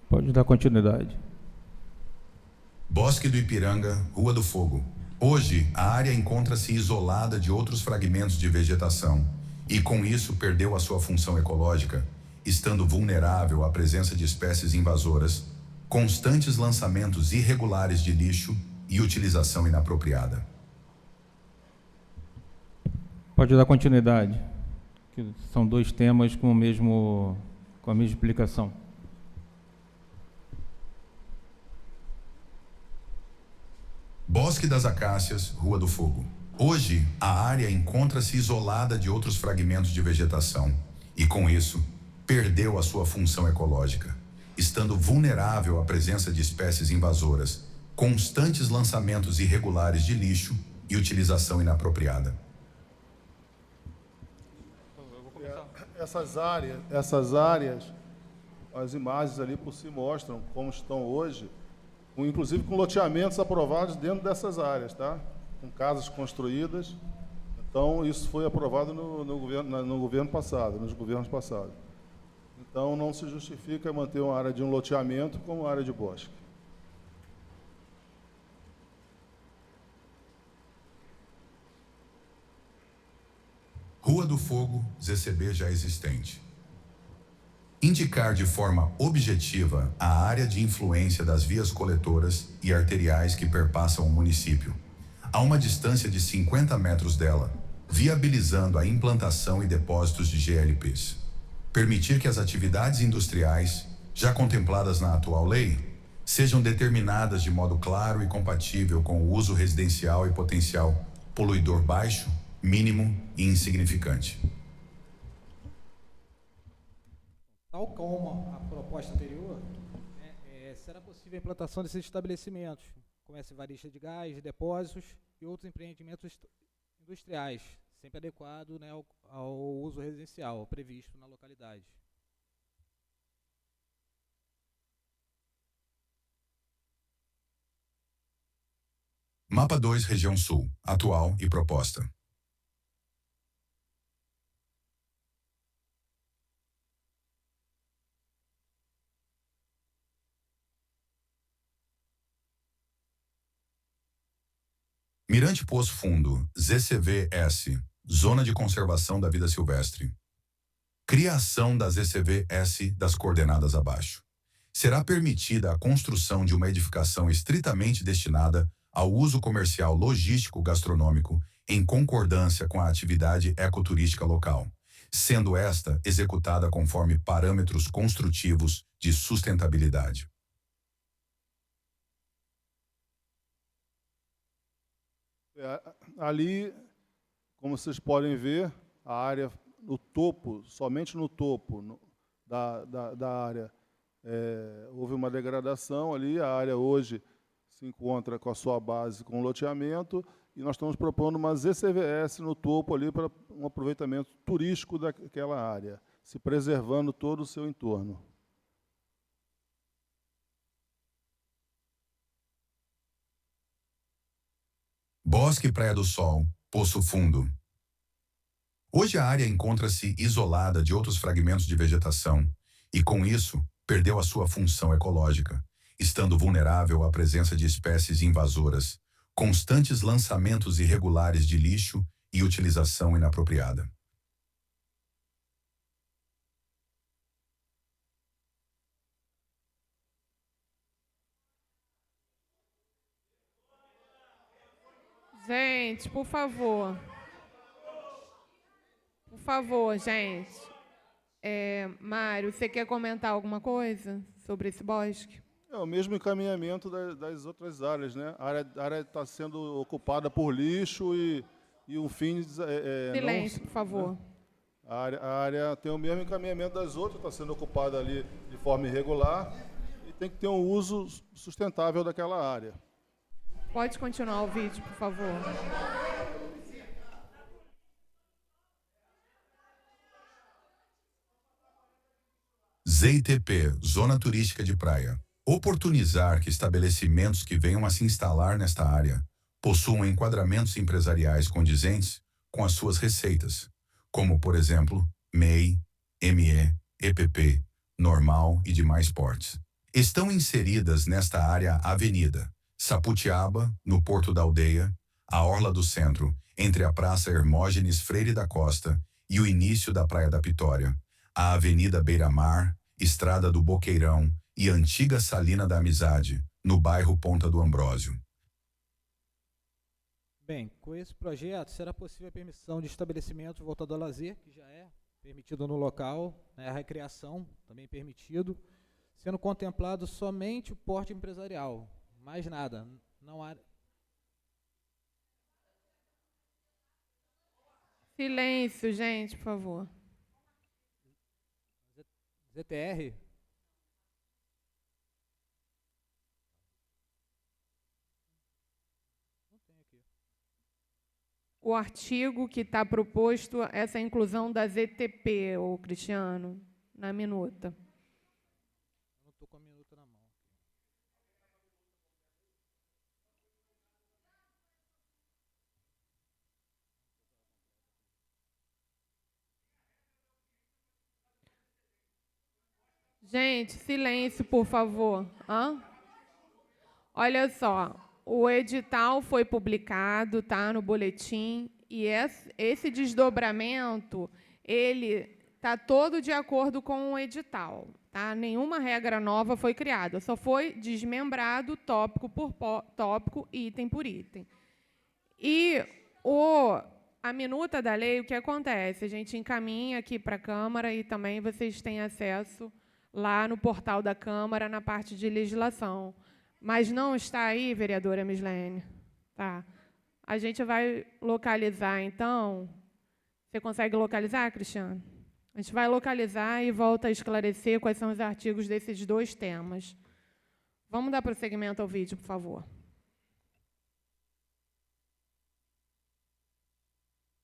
Pode dar continuidade. Bosque do Ipiranga, Rua do Fogo. Hoje, a área encontra-se isolada de outros fragmentos de vegetação e, com isso, perdeu a sua função ecológica, estando vulnerável à presença de espécies invasoras, constantes lançamentos irregulares de lixo e utilização inapropriada. Pode dar continuidade, que são dois temas com a mesma explicação. Bosque das Acácias, Rua do Fogo. Hoje, a área encontra-se isolada de outros fragmentos de vegetação e, com isso, perdeu a sua função ecológica, estando vulnerável à presença de espécies invasoras, constantes lançamentos irregulares de lixo e utilização inapropriada. Essas áreas, as imagens ali por si mostram como estão hoje, inclusive com loteamentos aprovados dentro dessas áreas, tá? Com casas construídas. Então, isso foi aprovado no governo passado, nos governos passados. Então, não se justifica manter uma área de um loteamento como área de bosque. Rua do Fogo, ZCB já existente. Indicar de forma objetiva a área de influência das vias coletoras e arteriais que perpassam o município, a uma distância de 50 metros dela, viabilizando a implantação e depósitos de GLPs. Permitir que as atividades industriais, já contempladas na atual lei, sejam determinadas de modo claro e compatível com o uso residencial e potencial poluidor baixo, mínimo e insignificante. Tal como a proposta anterior, será possível a implantação desses estabelecimentos, comércio varista de gás, depósitos e outros empreendimentos industriais, sempre adequado, né, ao uso residencial previsto na localidade. Mapa 2, Região Sul, atual e proposta. Mirante Poço Fundo, ZCV-S, Zona de Conservação da Vida Silvestre. Criação da ZCV-S das coordenadas abaixo. Será permitida a construção de uma edificação estritamente destinada ao uso comercial logístico gastronômico em concordância com a atividade ecoturística local, sendo esta executada conforme parâmetros construtivos de sustentabilidade. Ali, como vocês podem ver, a área no topo, somente no topo da área, houve uma degradação ali. A área hoje se encontra com a sua base com loteamento, e nós estamos propondo uma ZCVS no topo ali para um aproveitamento turístico daquela área, se preservando todo o seu entorno. Bosque Praia do Sol, Poço Fundo. Hoje a área encontra-se isolada de outros fragmentos de vegetação e, com isso, perdeu a sua função ecológica, estando vulnerável à presença de espécies invasoras, constantes lançamentos irregulares de lixo e utilização inapropriada. Gente, por favor. Por favor, gente. Mário, você quer comentar alguma coisa sobre esse bosque? É o mesmo encaminhamento das outras áreas, né? A área está sendo ocupada por lixo e um fim... Silêncio, por favor. Né? A área tem o mesmo encaminhamento das outras, está sendo ocupada ali de forma irregular e tem que ter um uso sustentável daquela área. Pode continuar o vídeo, por favor. ZITP, Zona Turística de Praia. Oportunizar que estabelecimentos que venham a se instalar nesta área possuam enquadramentos empresariais condizentes com as suas receitas, como, por exemplo, MEI, ME, EPP, normal e demais portes. Estão inseridas nesta área a Avenida Saputiaba, no Porto da Aldeia, a Orla do Centro, entre a Praça Hermógenes Freire da Costa e o início da Praia da Pitória, a Avenida Beira-Mar, Estrada do Boqueirão e Antiga Salina da Amizade, no bairro Ponta do Ambrósio. Bem, com esse projeto será possível a permissão de estabelecimento voltado ao lazer, que já é permitido no local, né, a recreação também permitido, sendo contemplado somente o porte empresarial, mais nada, não há... Silêncio, gente, por favor. ZTR? Não tem aqui. O artigo que está proposto, essa inclusão da ZTP, ô Cristiano, na minuta. Eu não estou com a minuta na mão. Gente, silêncio, por favor. Olha só, o edital foi publicado, tá, no boletim, e esse desdobramento, ele está todo de acordo com o edital, tá? Nenhuma regra nova foi criada, só foi desmembrado tópico por tópico, item por item. E a minuta da lei, o que acontece? A gente encaminha aqui para a Câmara e também vocês têm acesso lá no portal da Câmara, na parte de legislação. Mas não está aí, vereadora Mislene? Tá. A gente vai localizar, então. Você consegue localizar, Cristiano? A gente vai localizar e volta a esclarecer quais são os artigos desses dois temas. Vamos dar prosseguimento ao vídeo, por favor.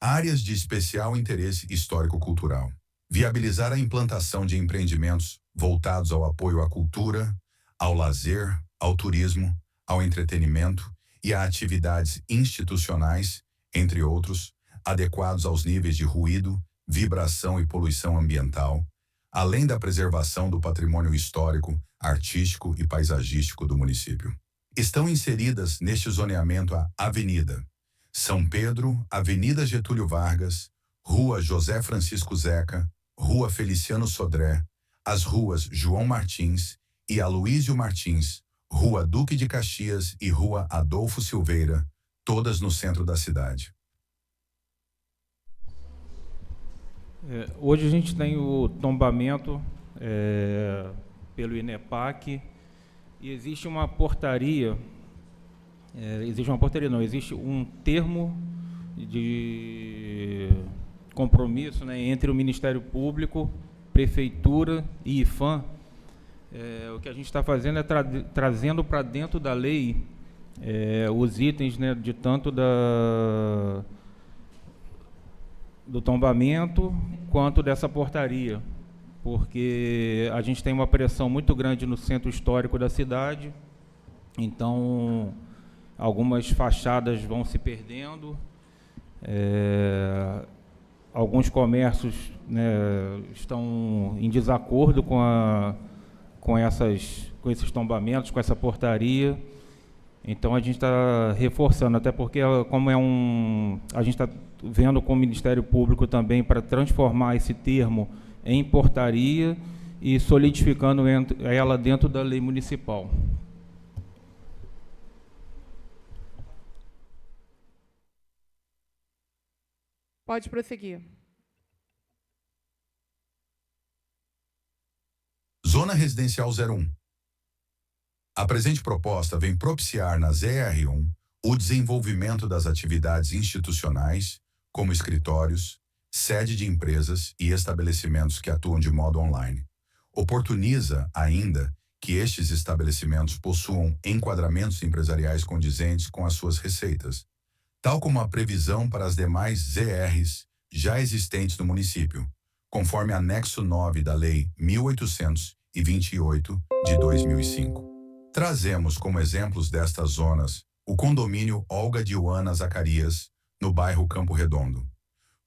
Áreas de especial interesse histórico-cultural. Viabilizar a implantação de empreendimentos voltados ao apoio à cultura, ao lazer, ao turismo, ao entretenimento e a atividades institucionais, entre outros, adequados aos níveis de ruído, vibração e poluição ambiental, além da preservação do patrimônio histórico, artístico e paisagístico do município. Estão inseridas neste zoneamento a Avenida São Pedro, Avenida Getúlio Vargas, Rua José Francisco Zeca, Rua Feliciano Sodré, as ruas João Martins e Aloísio Martins, Rua Duque de Caxias e Rua Adolfo Silveira, todas no centro da cidade. Hoje a gente tem o tombamento pelo INEPAC e existe uma portaria, existe um termo de compromisso, né, entre o Ministério Público, Prefeitura e IFAM. O que a gente está fazendo é trazendo para dentro da lei os itens, né, de tanto do tombamento quanto dessa portaria, porque a gente tem uma pressão muito grande no centro histórico da cidade, então algumas fachadas vão se perdendo, alguns comércios, né, estão em desacordo com esses tombamentos, com essa portaria. Então a gente está reforçando, até porque como a gente está vendo com o Ministério Público também para transformar esse termo em portaria e solidificando ela dentro da lei municipal. Pode prosseguir. Zona Residencial 01. A presente proposta vem propiciar na ZR1 o desenvolvimento das atividades institucionais, como escritórios, sede de empresas e estabelecimentos que atuam de modo online. Oportuniza, ainda, que estes estabelecimentos possuam enquadramentos empresariais condizentes com as suas receitas, tal como a previsão para as demais ZRs já existentes no município, conforme anexo 9 da Lei 1828 de 2005. Trazemos como exemplos destas zonas o condomínio Olga Diuana Zacarias, no bairro Campo Redondo,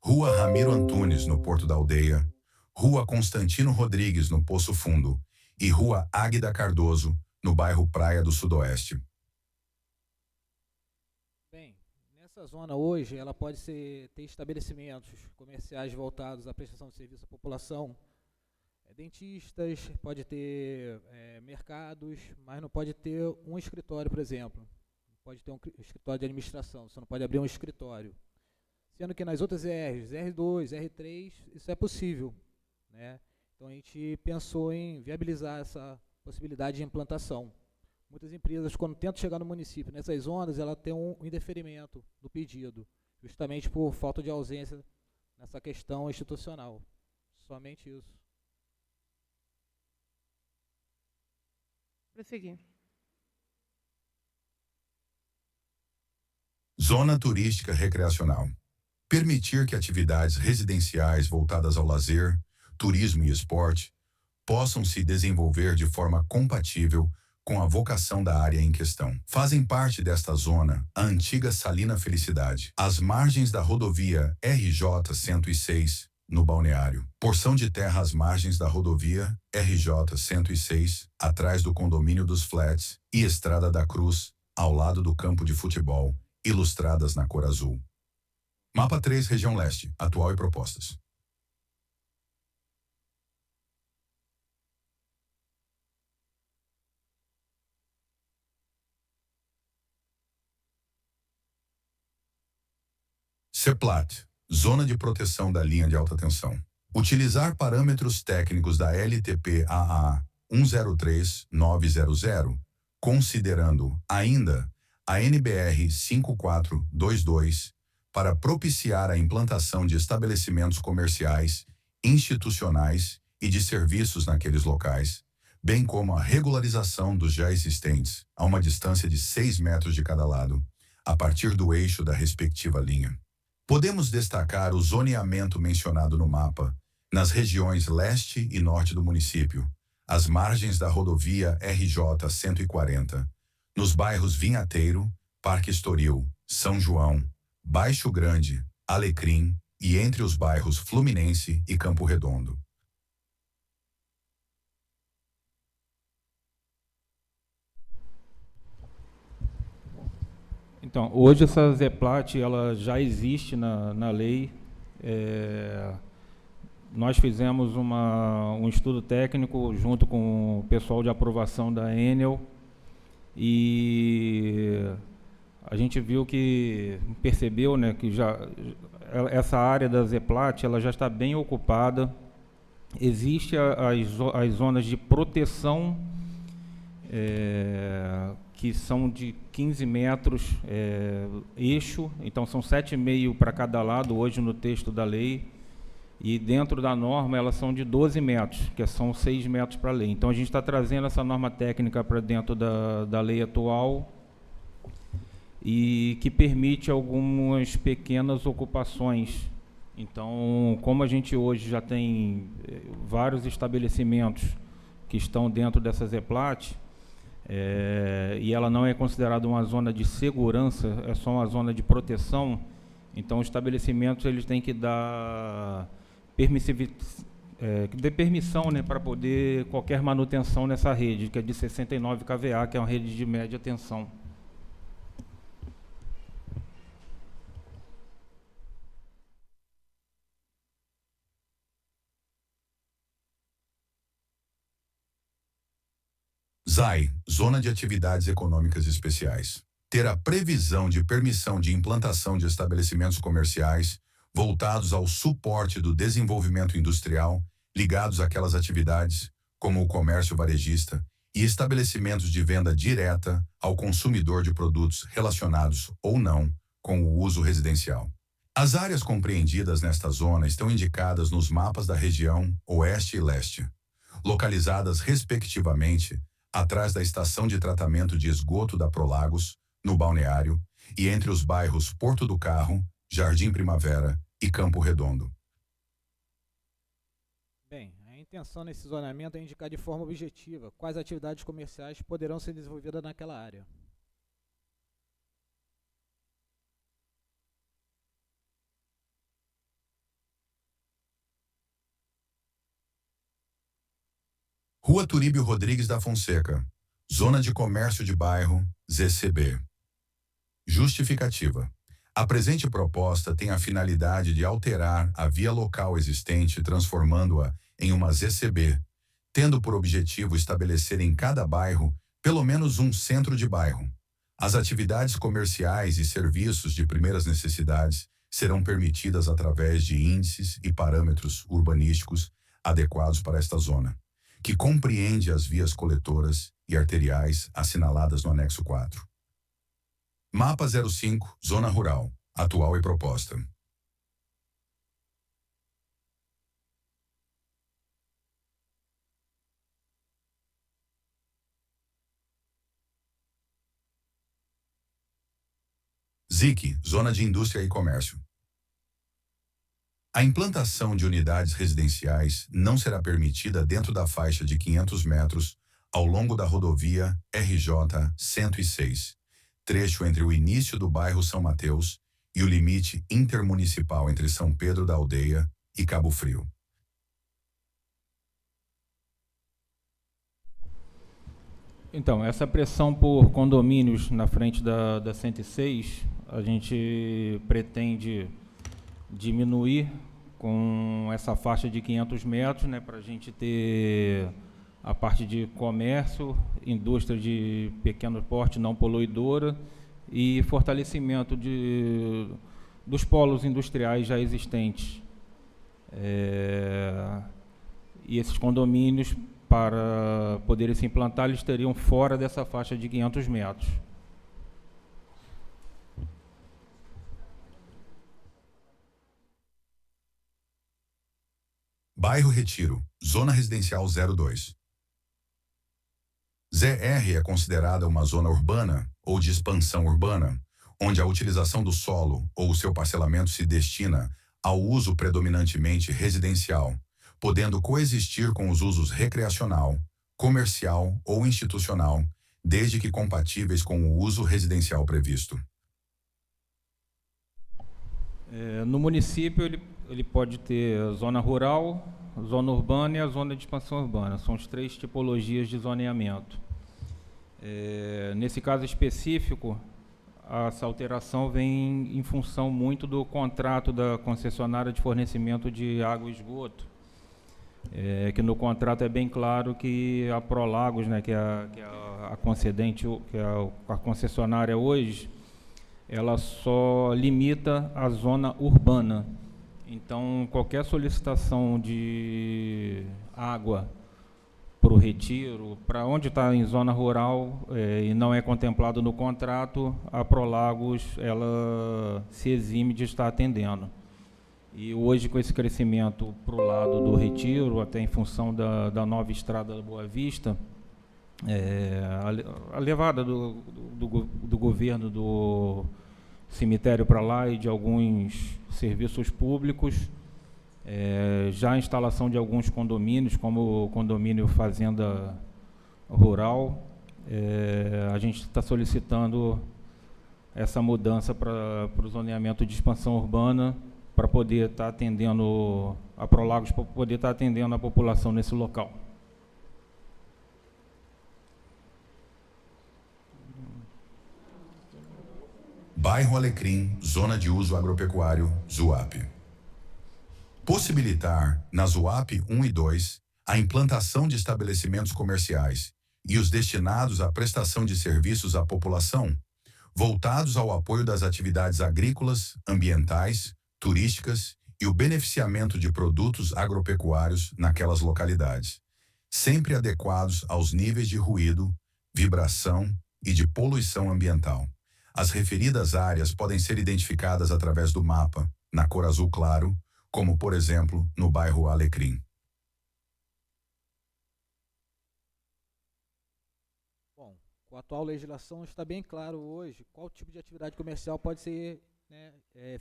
Rua Ramiro Antunes, no Porto da Aldeia, Rua Constantino Rodrigues, no Poço Fundo, e Rua Águida Cardoso, no bairro Praia do Sudoeste. Bem, nessa zona hoje, ela pode ter estabelecimentos comerciais voltados à prestação de serviço à população, dentistas, pode ter mercados, mas não pode ter um escritório, por exemplo. Pode ter um escritório de administração, você não pode abrir um escritório. Sendo que nas outras Rs, R2, R3, isso é possível, né? Então a gente pensou em viabilizar essa possibilidade de implantação. Muitas empresas, quando tentam chegar no município, nessas zonas, ela tem um indeferimento do pedido, justamente por falta de ausência nessa questão institucional. Somente isso. Prosseguir. Zona Turística Recreacional. Permitir que atividades residenciais voltadas ao lazer, turismo e esporte possam se desenvolver de forma compatível com a vocação da área em questão. Fazem parte desta zona a antiga Salina Felicidade, às margens da rodovia RJ 106, no Balneário. Porção de terra às margens da rodovia RJ 106, atrás do condomínio dos Flats, e Estrada da Cruz, ao lado do campo de futebol, ilustradas na cor azul. Mapa 3, Região Leste, atual e propostas. CEPLAT, Zona de Proteção da Linha de Alta Tensão. Utilizar parâmetros técnicos da LTP-AA 103900, considerando ainda a NBR 5422, para propiciar a implantação de estabelecimentos comerciais, institucionais e de serviços naqueles locais, bem como a regularização dos já existentes, a uma distância de 6 metros de cada lado, a partir do eixo da respectiva linha. Podemos destacar o zoneamento mencionado no mapa, nas regiões leste e norte do município, às margens da rodovia RJ 140, nos bairros Vinhateiro, Parque Estoril, São João, Baixo Grande, Alecrim e entre os bairros Fluminense e Campo Redondo. Então, hoje essa ZEPLAT ela já existe na lei. Nós fizemos um estudo técnico junto com o pessoal de aprovação da Enel e a gente viu percebeu, né, que essa área da ZEPLAT ela já está bem ocupada. Existem as zonas de proteção que são de 15 metros eixo, então são 7,5 para cada lado hoje no texto da lei, e dentro da norma elas são de 12 metros, que são 6 metros para a lei. Então a gente está trazendo essa norma técnica para dentro da lei atual e que permite algumas pequenas ocupações. Então, como a gente hoje já tem vários estabelecimentos que estão dentro dessa ZEPLAT, e ela não é considerada uma zona de segurança, é só uma zona de proteção, então os estabelecimentos eles têm que dar permissão, né, para poder qualquer manutenção nessa rede, que é de 69 kVA, que é uma rede de média tensão. ZAI, Zona de Atividades Econômicas Especiais. Ter a previsão de permissão de implantação de estabelecimentos comerciais voltados ao suporte do desenvolvimento industrial, ligados àquelas atividades, como o comércio varejista, e estabelecimentos de venda direta ao consumidor de produtos relacionados ou não com o uso residencial. As áreas compreendidas nesta zona estão indicadas nos mapas da região Oeste e Leste, localizadas respectivamente atrás da estação de tratamento de esgoto da Prolagos, no balneário, e entre os bairros Porto do Carro, Jardim Primavera e Campo Redondo. Bem, a intenção nesse zonamento é indicar de forma objetiva quais atividades comerciais poderão ser desenvolvidas naquela área. Rua Turíbio Rodrigues da Fonseca, Zona de Comércio de Bairro, ZCB. Justificativa. A presente proposta tem a finalidade de alterar a via local existente, transformando-a em uma ZCB, tendo por objetivo estabelecer em cada bairro pelo menos um centro de bairro. As atividades comerciais e serviços de primeiras necessidades serão permitidas através de índices e parâmetros urbanísticos adequados para esta zona, que compreende as vias coletoras e arteriais assinaladas no anexo 4. Mapa 05, Zona Rural, atual e proposta. ZIC, Zona de Indústria e Comércio. A implantação de unidades residenciais não será permitida dentro da faixa de 500 metros ao longo da rodovia RJ 106, trecho entre o início do bairro São Mateus e o limite intermunicipal entre São Pedro da Aldeia e Cabo Frio. Então, essa pressão por condomínios na frente da 106, a gente pretende diminuir com essa faixa de 500 metros, né, para a gente ter a parte de comércio, indústria de pequeno porte não poluidora e fortalecimento dos polos industriais já existentes. E esses condomínios, para poderem se implantar, eles teriam fora dessa faixa de 500 metros. Bairro Retiro, Zona Residencial 02. ZR é considerada uma zona urbana ou de expansão urbana, onde a utilização do solo ou o seu parcelamento se destina ao uso predominantemente residencial, podendo coexistir com os usos recreacional, comercial ou institucional, desde que compatíveis com o uso residencial previsto. No município, ele pode ter a zona rural, a zona urbana e a zona de expansão urbana. São as 3 tipologias de zoneamento. Nesse caso específico, essa alteração vem em função muito do contrato da concessionária de fornecimento de água e esgoto, que no contrato é bem claro que a Prolagos, né, que é a concedente, que é a concessionária hoje, ela só limita a zona urbana. Então, qualquer solicitação de água para o retiro, para onde está em zona rural e não é contemplado no contrato, a Prolagos ela se exime de estar atendendo. E hoje, com esse crescimento para o lado do retiro, até em função da nova estrada da Boa Vista, a levada do governo do cemitério para lá e de alguns serviços públicos, já a instalação de alguns condomínios, como o condomínio Fazenda Rural, a gente está solicitando essa mudança para o zoneamento de expansão urbana, para poder estar atendendo a Prolagos, para poder estar atendendo a população nesse local. Bairro Alecrim, Zona de Uso Agropecuário, ZUAP. Possibilitar, na ZUAP 1 e 2, a implantação de estabelecimentos comerciais e os destinados à prestação de serviços à população, voltados ao apoio das atividades agrícolas, ambientais, turísticas e o beneficiamento de produtos agropecuários naquelas localidades, sempre adequados aos níveis de ruído, vibração e de poluição ambiental. As referidas áreas podem ser identificadas através do mapa, na cor azul claro, como, por exemplo, no bairro Alecrim. Bom, com a atual legislação está bem claro hoje qual tipo de atividade comercial pode ser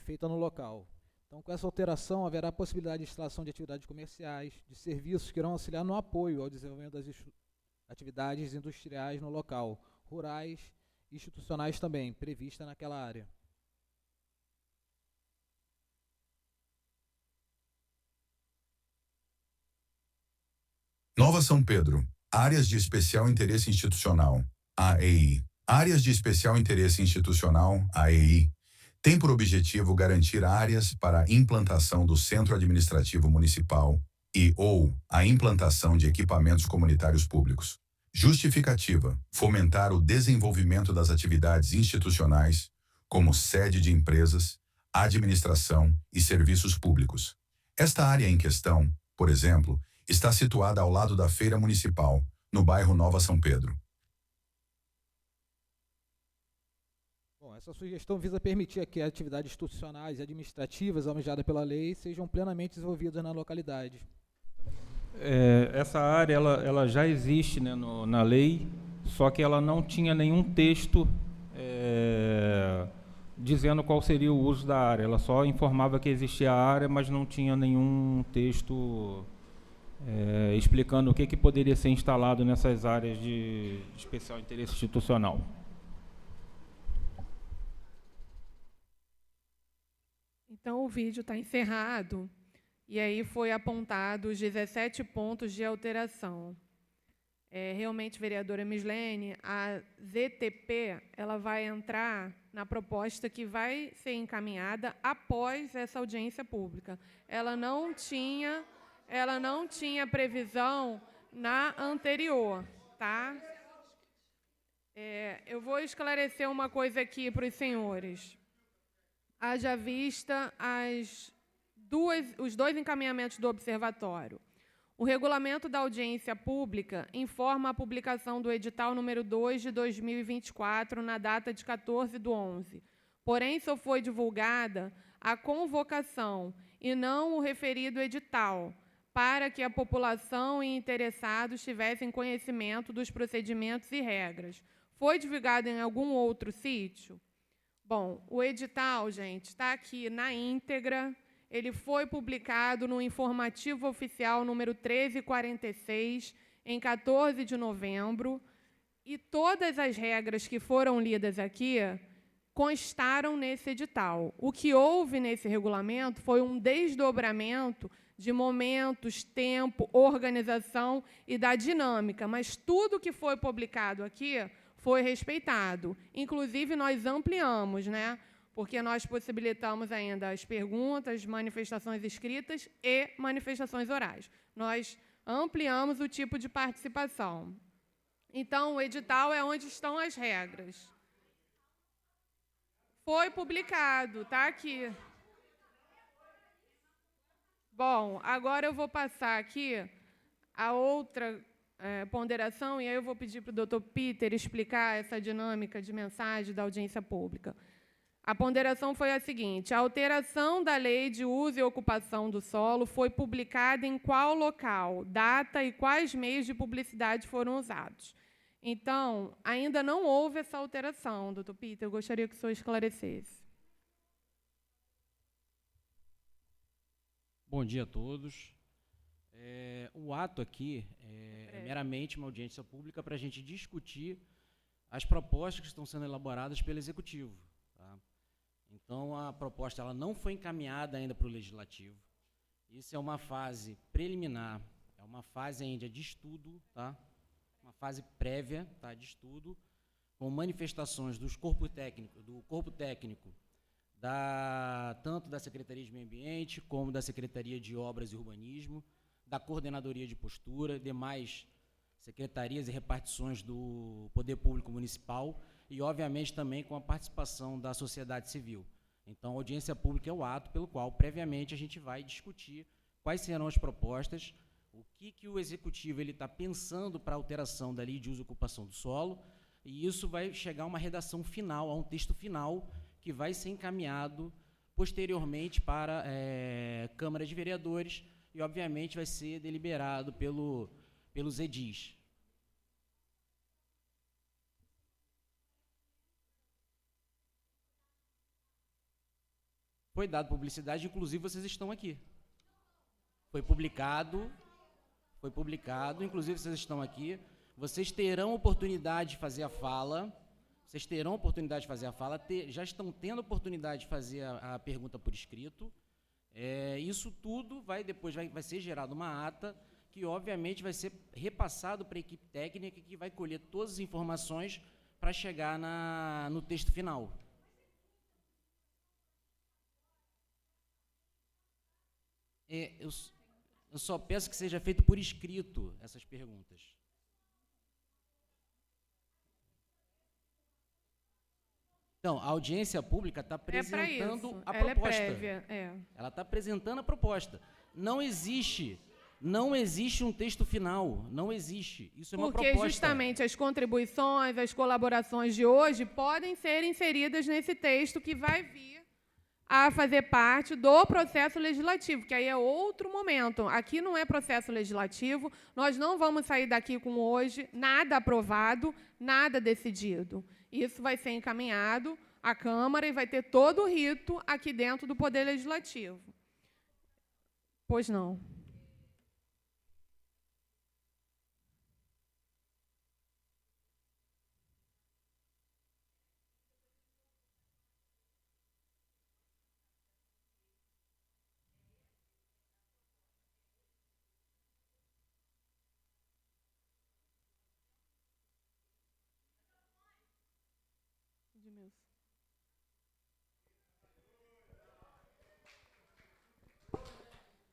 feita no local. Então, com essa alteração, haverá a possibilidade de instalação de atividades comerciais, de serviços que irão auxiliar no apoio ao desenvolvimento das atividades industriais no local, rurais, institucionais também, prevista naquela área. Nova São Pedro, Áreas de Especial Interesse Institucional, AEI. Áreas de Especial Interesse Institucional, AEI, tem por objetivo garantir áreas para a implantação do Centro Administrativo Municipal ou a implantação de equipamentos comunitários públicos. Justificativa: fomentar o desenvolvimento das atividades institucionais, como sede de empresas, administração e serviços públicos. Esta área em questão, por exemplo, está situada ao lado da Feira Municipal, no bairro Nova São Pedro. Bom, essa sugestão visa permitir que atividades institucionais e administrativas almejadas pela lei sejam plenamente desenvolvidas na localidade. Essa área ela já existe, né, na lei, só que ela não tinha nenhum texto dizendo qual seria o uso da área. Ela só informava que existia a área, mas não tinha nenhum texto explicando o que poderia ser instalado nessas áreas de especial interesse institucional. Então, o vídeo está encerrado. E aí foi apontado os 17 pontos de alteração. Realmente, vereadora Mislene, a ZTP ela vai entrar na proposta que vai ser encaminhada após essa audiência pública. Ela não tinha previsão na anterior, tá? Eu vou esclarecer uma coisa aqui para os senhores. Haja vista os 2 encaminhamentos do observatório. O regulamento da audiência pública informa a publicação do edital número 2 de 2024, na data de 14/11. Porém, só foi divulgada a convocação e não o referido edital, para que a população e interessados tivessem conhecimento dos procedimentos e regras. Foi divulgado em algum outro sítio? Bom, o edital, gente, está aqui na íntegra. Ele foi publicado no Informativo Oficial número 1346, em 14 de novembro, e todas as regras que foram lidas aqui constaram nesse edital. O que houve nesse regulamento foi um desdobramento de momentos, tempo, organização e da dinâmica, mas tudo que foi publicado aqui foi respeitado. Inclusive, nós ampliamos, né? Porque nós possibilitamos ainda as perguntas, manifestações escritas e manifestações orais. Nós ampliamos o tipo de participação. Então, o edital é onde estão as regras. Foi publicado, está aqui. Bom, agora eu vou passar aqui a outra ponderação, e aí eu vou pedir para o doutor Peter explicar essa dinâmica de mensagem da audiência pública. A ponderação foi a seguinte: a alteração da Lei de Uso e Ocupação do Solo foi publicada em qual local, data e quais meios de publicidade foram usados. Então, ainda não houve essa alteração, doutor Peter. Eu gostaria que o senhor esclarecesse. Bom dia a todos. O ato aqui é meramente uma audiência pública para a gente discutir as propostas que estão sendo elaboradas pelo Executivo. Tá? Então, a proposta ela não foi encaminhada ainda para o Legislativo. Isso é uma fase preliminar, é uma fase ainda de estudo, tá? Uma fase prévia, tá, de estudo, com manifestações do corpo técnico, tanto da Secretaria de Meio Ambiente, como da Secretaria de Obras e Urbanismo, da Coordenadoria de Postura, demais secretarias e repartições do Poder Público Municipal e, obviamente, também com a participação da sociedade civil. Então, a audiência pública é o ato pelo qual, previamente, a gente vai discutir quais serão as propostas, o que o Executivo está pensando para a alteração da Lei de Uso e Ocupação do Solo, e isso vai chegar a uma redação final, a um texto final, que vai ser encaminhado posteriormente para a Câmara de Vereadores e, obviamente, vai ser deliberado pelos edis. Foi dado publicidade, inclusive vocês estão aqui. Foi publicado, inclusive vocês estão aqui. Vocês terão oportunidade de fazer a fala, já estão tendo oportunidade de fazer a pergunta por escrito. Isso tudo depois vai ser gerado uma ata que, obviamente, vai ser repassado para a equipe técnica que vai colher todas as informações para chegar no texto final. Eu só peço que seja feito por escrito essas perguntas. Então, a audiência pública está apresentando a proposta. Ela é prévia, Ela está apresentando a proposta. Não existe um texto final, não existe. Isso é uma proposta. Porque justamente as contribuições, as colaborações de hoje podem ser inseridas nesse texto que vai vir a fazer parte do processo legislativo, que aí é outro momento. Aqui não é processo legislativo, nós não vamos sair daqui com hoje nada aprovado, nada decidido. Isso vai ser encaminhado à Câmara e vai ter todo o rito aqui dentro do Poder Legislativo. Pois não.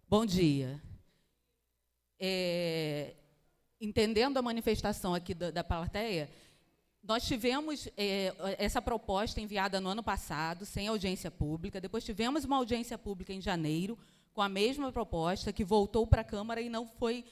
Bom dia. Entendendo a manifestação aqui da plateia, nós tivemos essa proposta enviada no ano passado, sem audiência pública, depois tivemos uma audiência pública em janeiro, com a mesma proposta, que voltou para a Câmara e não foi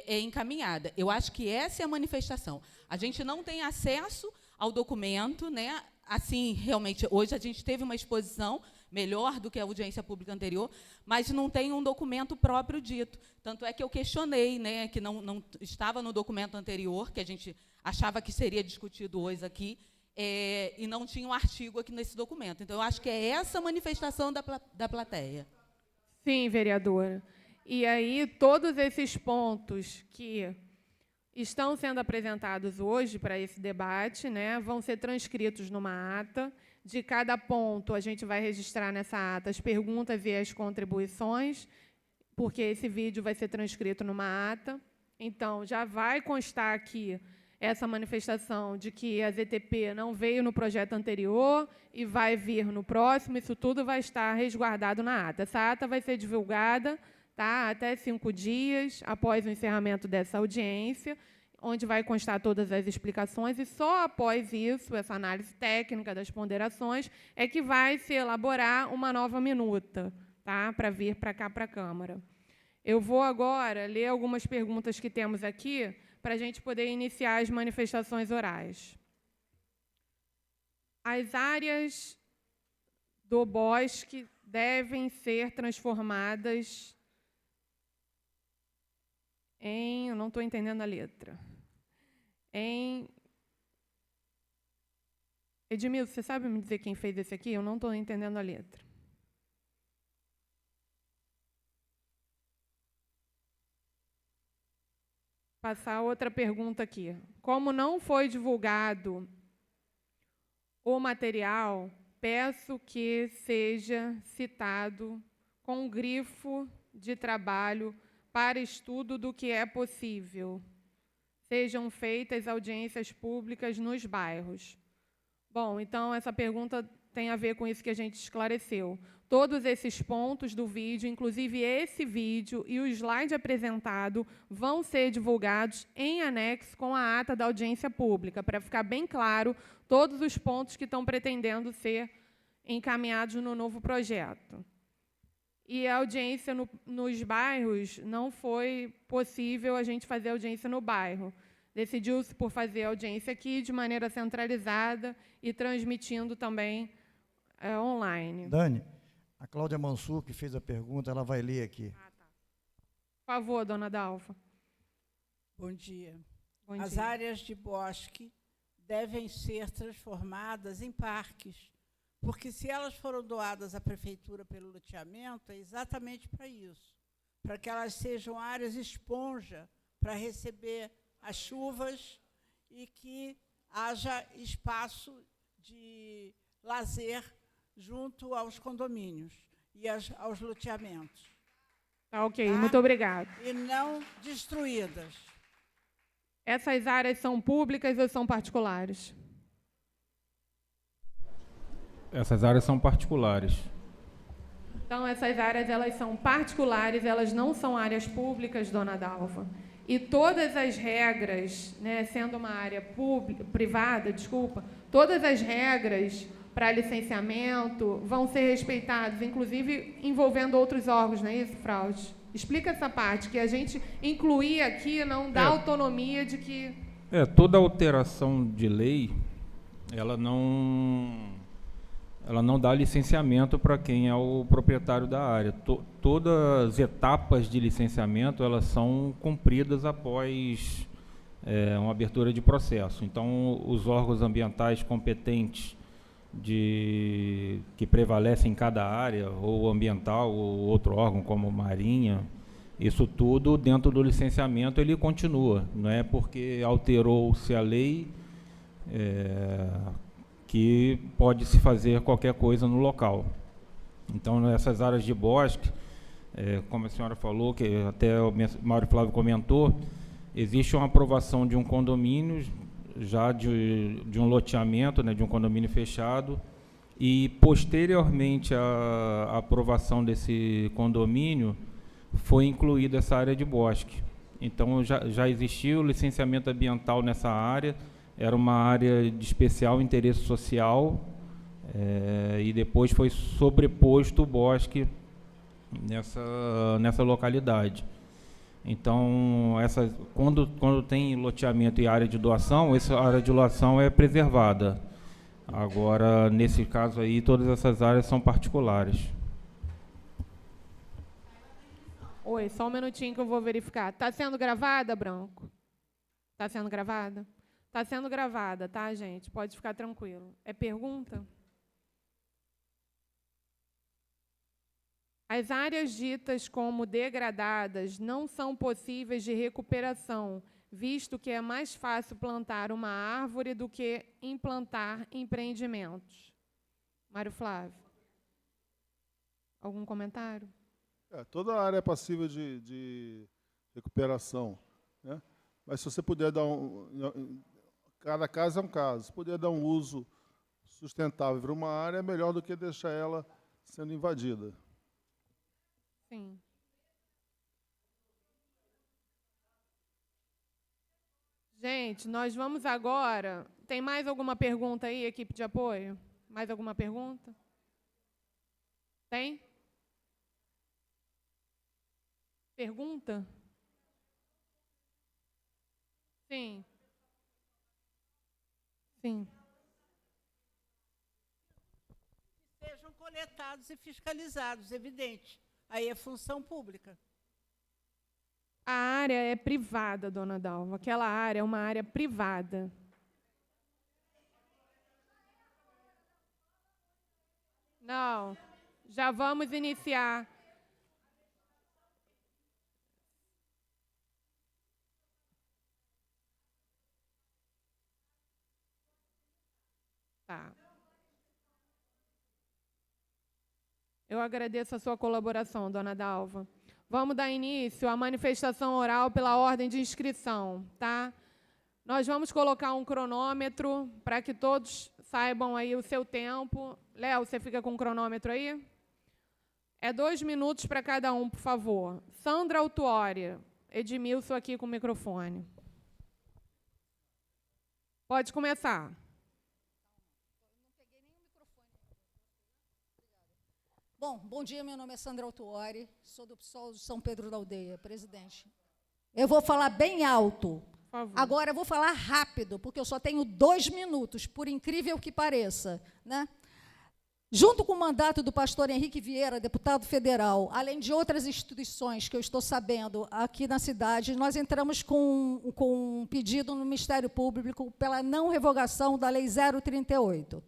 encaminhada. Eu acho que essa é a manifestação. A gente não tem acesso ao documento, né? Assim, realmente, hoje a gente teve uma exposição melhor do que a audiência pública anterior, mas não tem um documento próprio dito. Tanto é que eu questionei, né, que não estava no documento anterior, que a gente achava que seria discutido hoje aqui, e não tinha um artigo aqui nesse documento. Então, eu acho que é essa manifestação da plateia. Sim, vereadora. E aí, todos esses pontos que estão sendo apresentados hoje para esse debate, né, vão ser transcritos numa ata. De cada ponto, a gente vai registrar nessa ata as perguntas e as contribuições, porque esse vídeo vai ser transcrito numa ata. Então, já vai constar aqui essa manifestação de que a ZTP não veio no projeto anterior e vai vir no próximo. Isso tudo vai estar resguardado na ata. Essa ata vai ser divulgada, tá, até 5 dias após o encerramento dessa audiência, onde vai constar todas as explicações, e só após isso, essa análise técnica das ponderações, é que vai se elaborar uma nova minuta, tá, para vir para cá, para a Câmara. Eu vou agora ler algumas perguntas que temos aqui, para a gente poder iniciar as manifestações orais. As áreas do bosque devem ser transformadas em... Eu não estou entendendo a letra. Edmilson, você sabe me dizer quem fez esse aqui? Eu não estou entendendo a letra. Passar outra pergunta aqui. Como não foi divulgado o material, peço que seja citado com grifo de trabalho para estudo do que é possível. Sejam feitas audiências públicas nos bairros. Bom, então, essa pergunta tem a ver com isso que a gente esclareceu. Todos esses pontos do vídeo, inclusive esse vídeo e o slide apresentado, vão ser divulgados em anexo com a ata da audiência pública, para ficar bem claro todos os pontos que estão pretendendo ser encaminhados no novo projeto. E a audiência nos bairros, não foi possível a gente fazer audiência no bairro. Decidiu-se por fazer audiência aqui de maneira centralizada e transmitindo também online. Dani, a Cláudia Mansur, que fez a pergunta, ela vai ler aqui. Ah, tá. Por favor, dona Dalva. Bom dia. Bom As dia. áreas de bosque devem ser transformadas em parques, porque se elas foram doadas à prefeitura pelo loteamento, é exatamente para isso, para que elas sejam áreas esponja para receber as chuvas e que haja espaço de lazer junto aos condomínios e aos loteamentos. Tá, ok, muito obrigada. E não destruídas. Essas áreas são públicas ou são particulares? Essas áreas são particulares. Então, essas áreas, elas são particulares, elas não são áreas públicas, dona Dalva. E todas as regras, né, sendo uma área privada, todas as regras para licenciamento vão ser respeitadas, inclusive envolvendo outros órgãos, não é isso, Fraude? Explica essa parte, que a gente incluir aqui não dá autonomia de que... Toda alteração de lei, ela não dá licenciamento para quem é o proprietário da área. Todas as etapas de licenciamento, elas são cumpridas após uma abertura de processo. Então, os órgãos ambientais competentes que prevalecem em cada área, ou ambiental, ou outro órgão, como Marinha, isso tudo, dentro do licenciamento, ele continua. Não é porque alterou-se a lei que pode-se fazer qualquer coisa no local. Então, nessas áreas de bosque, como a senhora falou, que até o Mário Flávio comentou, existe uma aprovação de um condomínio, já de um loteamento, né, de um condomínio fechado, e posteriormente à aprovação desse condomínio, foi incluída essa área de bosque. Então, já existia o licenciamento ambiental nessa área, era uma área de especial interesse social, e depois foi sobreposto o bosque nessa localidade. Então, quando tem loteamento e área de doação, essa área de doação é preservada. Agora, nesse caso aí, todas essas áreas são particulares. Oi, só um minutinho que eu vou verificar. Está sendo gravada, Branco? Está sendo gravada? Está sendo gravada, tá, gente? Pode ficar tranquilo. É pergunta? As áreas ditas como degradadas não são possíveis de recuperação, visto que é mais fácil plantar uma árvore do que implantar empreendimentos. Mário Flávio. Algum comentário? Toda a área é passível de recuperação, né? Mas se você puder dar cada caso é um caso. Se puder dar um uso sustentável para uma área, é melhor do que deixar ela sendo invadida. Sim. Gente, nós vamos agora... Tem mais alguma pergunta aí, equipe de apoio? Mais alguma pergunta? Tem? Pergunta? Sim. Sim. Sejam coletados e fiscalizados, evidente. Aí é função pública. A área é privada, dona Dalva. Aquela área é uma área privada. Não. Já vamos iniciar. Tá. Eu agradeço a sua colaboração, dona Dalva. Vamos dar início à manifestação oral pela ordem de inscrição, tá? Nós vamos colocar um cronômetro para que todos saibam aí o seu tempo. Léo, você fica com o cronômetro aí? É 2 minutos para cada um, por favor. Sandra Autuori. Edmilson aqui com o microfone. Pode começar. Bom dia, meu nome é Sandra Autuori, sou do PSOL de São Pedro da Aldeia, presidente. Eu vou falar bem alto. Por favor. Agora eu vou falar rápido, porque eu só tenho 2 minutos, por incrível que pareça, né? Junto com o mandato do pastor Henrique Vieira, deputado federal, além de outras instituições que eu estou sabendo aqui na cidade, nós entramos com um pedido no Ministério Público pela não revogação da Lei 038.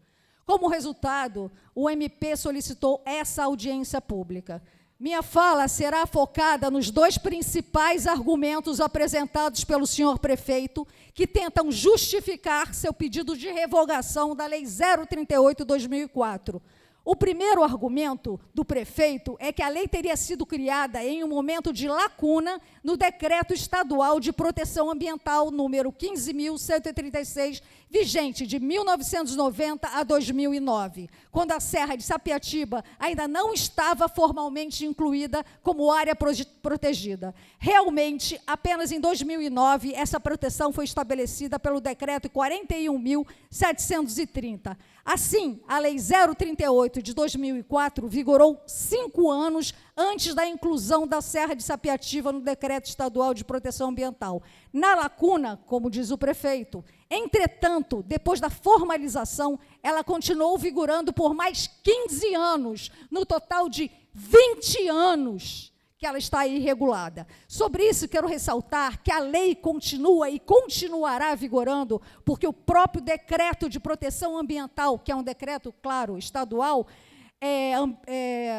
Como resultado, o MP solicitou essa audiência pública. Minha fala será focada nos 2 principais argumentos apresentados pelo senhor prefeito, que tentam justificar seu pedido de revogação da Lei 038/2004. O primeiro argumento do prefeito é que a lei teria sido criada em um momento de lacuna no Decreto Estadual de Proteção Ambiental número 15.136, vigente de 1990 a 2009, quando a Serra de Sapiatiba ainda não estava formalmente incluída como área protegida. Realmente, apenas em 2009, essa proteção foi estabelecida pelo Decreto 41.730. Assim, a Lei 038 de 2004 vigorou 5 anos antes da inclusão da Serra de Sapiatiba no Decreto Estadual de Proteção Ambiental. Na lacuna, como diz o prefeito. Entretanto, depois da formalização, ela continuou vigorando por mais 15 anos, no total de 20 anos que ela está aí regulada. Sobre isso, quero ressaltar que a lei continua e continuará vigorando, porque o próprio decreto de proteção ambiental, que é um decreto, claro, estadual,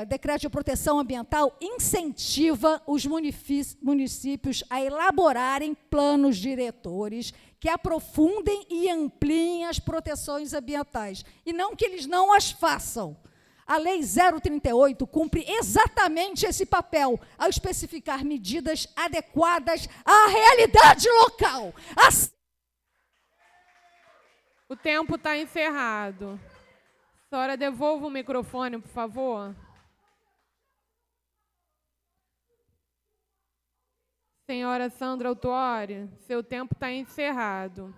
decreto de proteção ambiental incentiva os municípios a elaborarem planos diretores que aprofundem e ampliem as proteções ambientais, e não que eles não as façam. A Lei 038 cumpre exatamente esse papel, ao especificar medidas adequadas à realidade local. O tempo está encerrado. Senhora, devolva o microfone, por favor. Senhora Sandra Autuori, seu tempo está encerrado.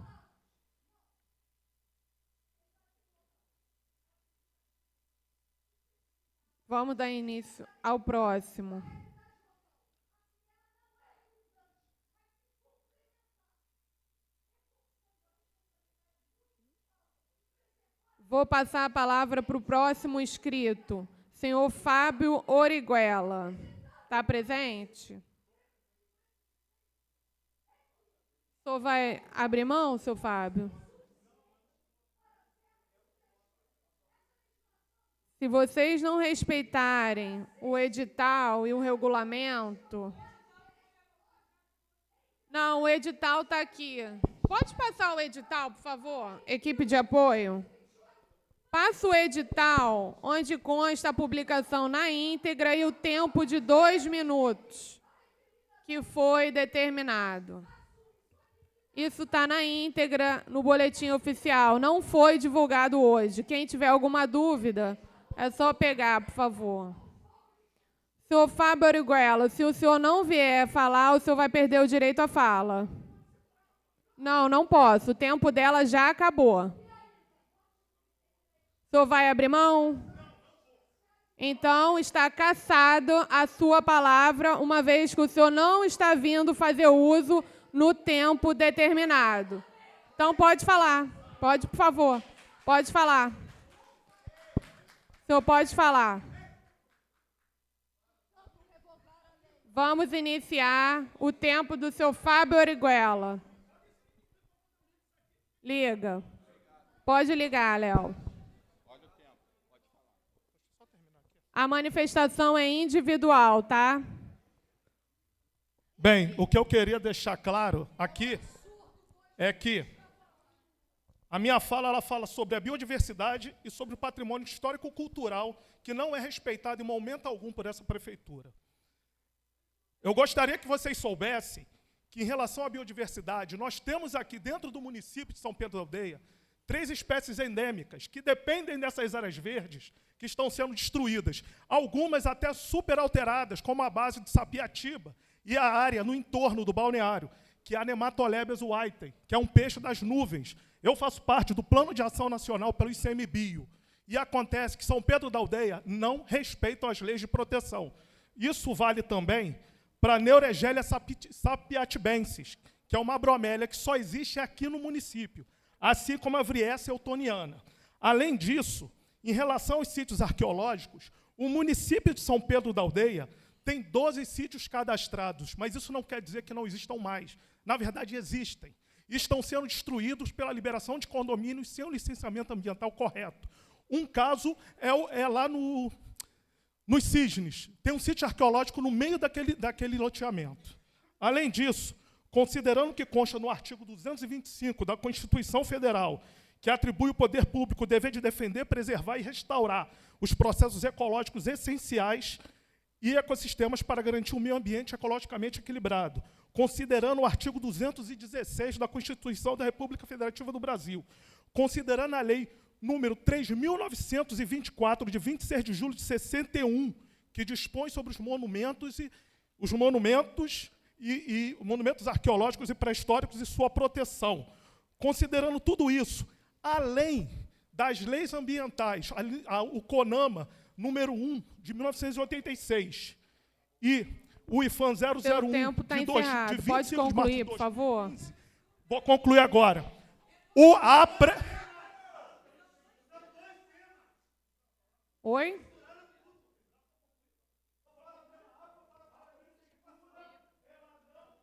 Vamos dar início ao próximo. Vou passar a palavra para o próximo inscrito, senhor Fábio Origuela. Está presente? O senhor vai abrir mão, seu Fábio? Se vocês não respeitarem o edital e o regulamento... Não, o edital está aqui. Pode passar o edital, por favor? Equipe de apoio. Passa o edital, onde consta a publicação na íntegra e o tempo de 2 minutos, que foi determinado. Isso está na íntegra no boletim oficial. Não foi divulgado hoje. Quem tiver alguma dúvida, é só pegar, por favor. Senhor Fábio Orihuela, se o senhor não vier falar, o senhor vai perder o direito à fala. Não, não posso. O tempo dela já acabou. O senhor vai abrir mão? Então, está cassado a sua palavra, uma vez que o senhor não está vindo fazer uso no tempo determinado. Então, pode falar. Pode, por favor. Pode falar. O senhor pode falar. Vamos iniciar o tempo do seu Fábio Orihuela. Liga. Pode ligar, Léo. A manifestação é individual, tá? Bem, o que eu queria deixar claro aqui é que a minha fala, ela fala sobre a biodiversidade e sobre o patrimônio histórico-cultural que não é respeitado em momento algum por essa prefeitura. Eu gostaria que vocês soubessem que, em relação à biodiversidade, nós temos aqui dentro do município de São Pedro da Aldeia 3 espécies endêmicas que dependem dessas áreas verdes que estão sendo destruídas, algumas até super alteradas, como a base de Sapiatiba e a área no entorno do balneário, que é a Nematolebias whitei, que é um peixe das nuvens. Eu faço parte do Plano de Ação Nacional pelo ICMBio, e acontece que São Pedro da Aldeia não respeita as leis de proteção. Isso vale também para a Neuregelia sapiatibensis, que é uma bromélia que só existe aqui no município, assim como a Vriessa eutoniana. Além disso, em relação aos sítios arqueológicos, o município de São Pedro da Aldeia tem 12 sítios cadastrados, mas isso não quer dizer que não existam mais. Na verdade, existem. E estão sendo destruídos pela liberação de condomínios sem o licenciamento ambiental correto. Um caso é lá nos Cisnes. Tem um sítio arqueológico no meio daquele loteamento. Além disso, considerando que consta no artigo 225 da Constituição Federal, que atribui ao poder público o dever de defender, preservar e restaurar os processos ecológicos essenciais e ecossistemas para garantir um meio ambiente ecologicamente equilibrado, considerando o artigo 216 da Constituição da República Federativa do Brasil, considerando a lei número 3.924, de 26 de julho de 61, que dispõe sobre os monumentos monumentos arqueológicos e pré-históricos e sua proteção. Considerando tudo isso, além das leis ambientais, o CONAMA, número 1, de 1986, e o IFAM 001, Seu tempo está encerrado. de 25 Pode de março concluir, de por favor. 2015. Vou concluir agora. Oi?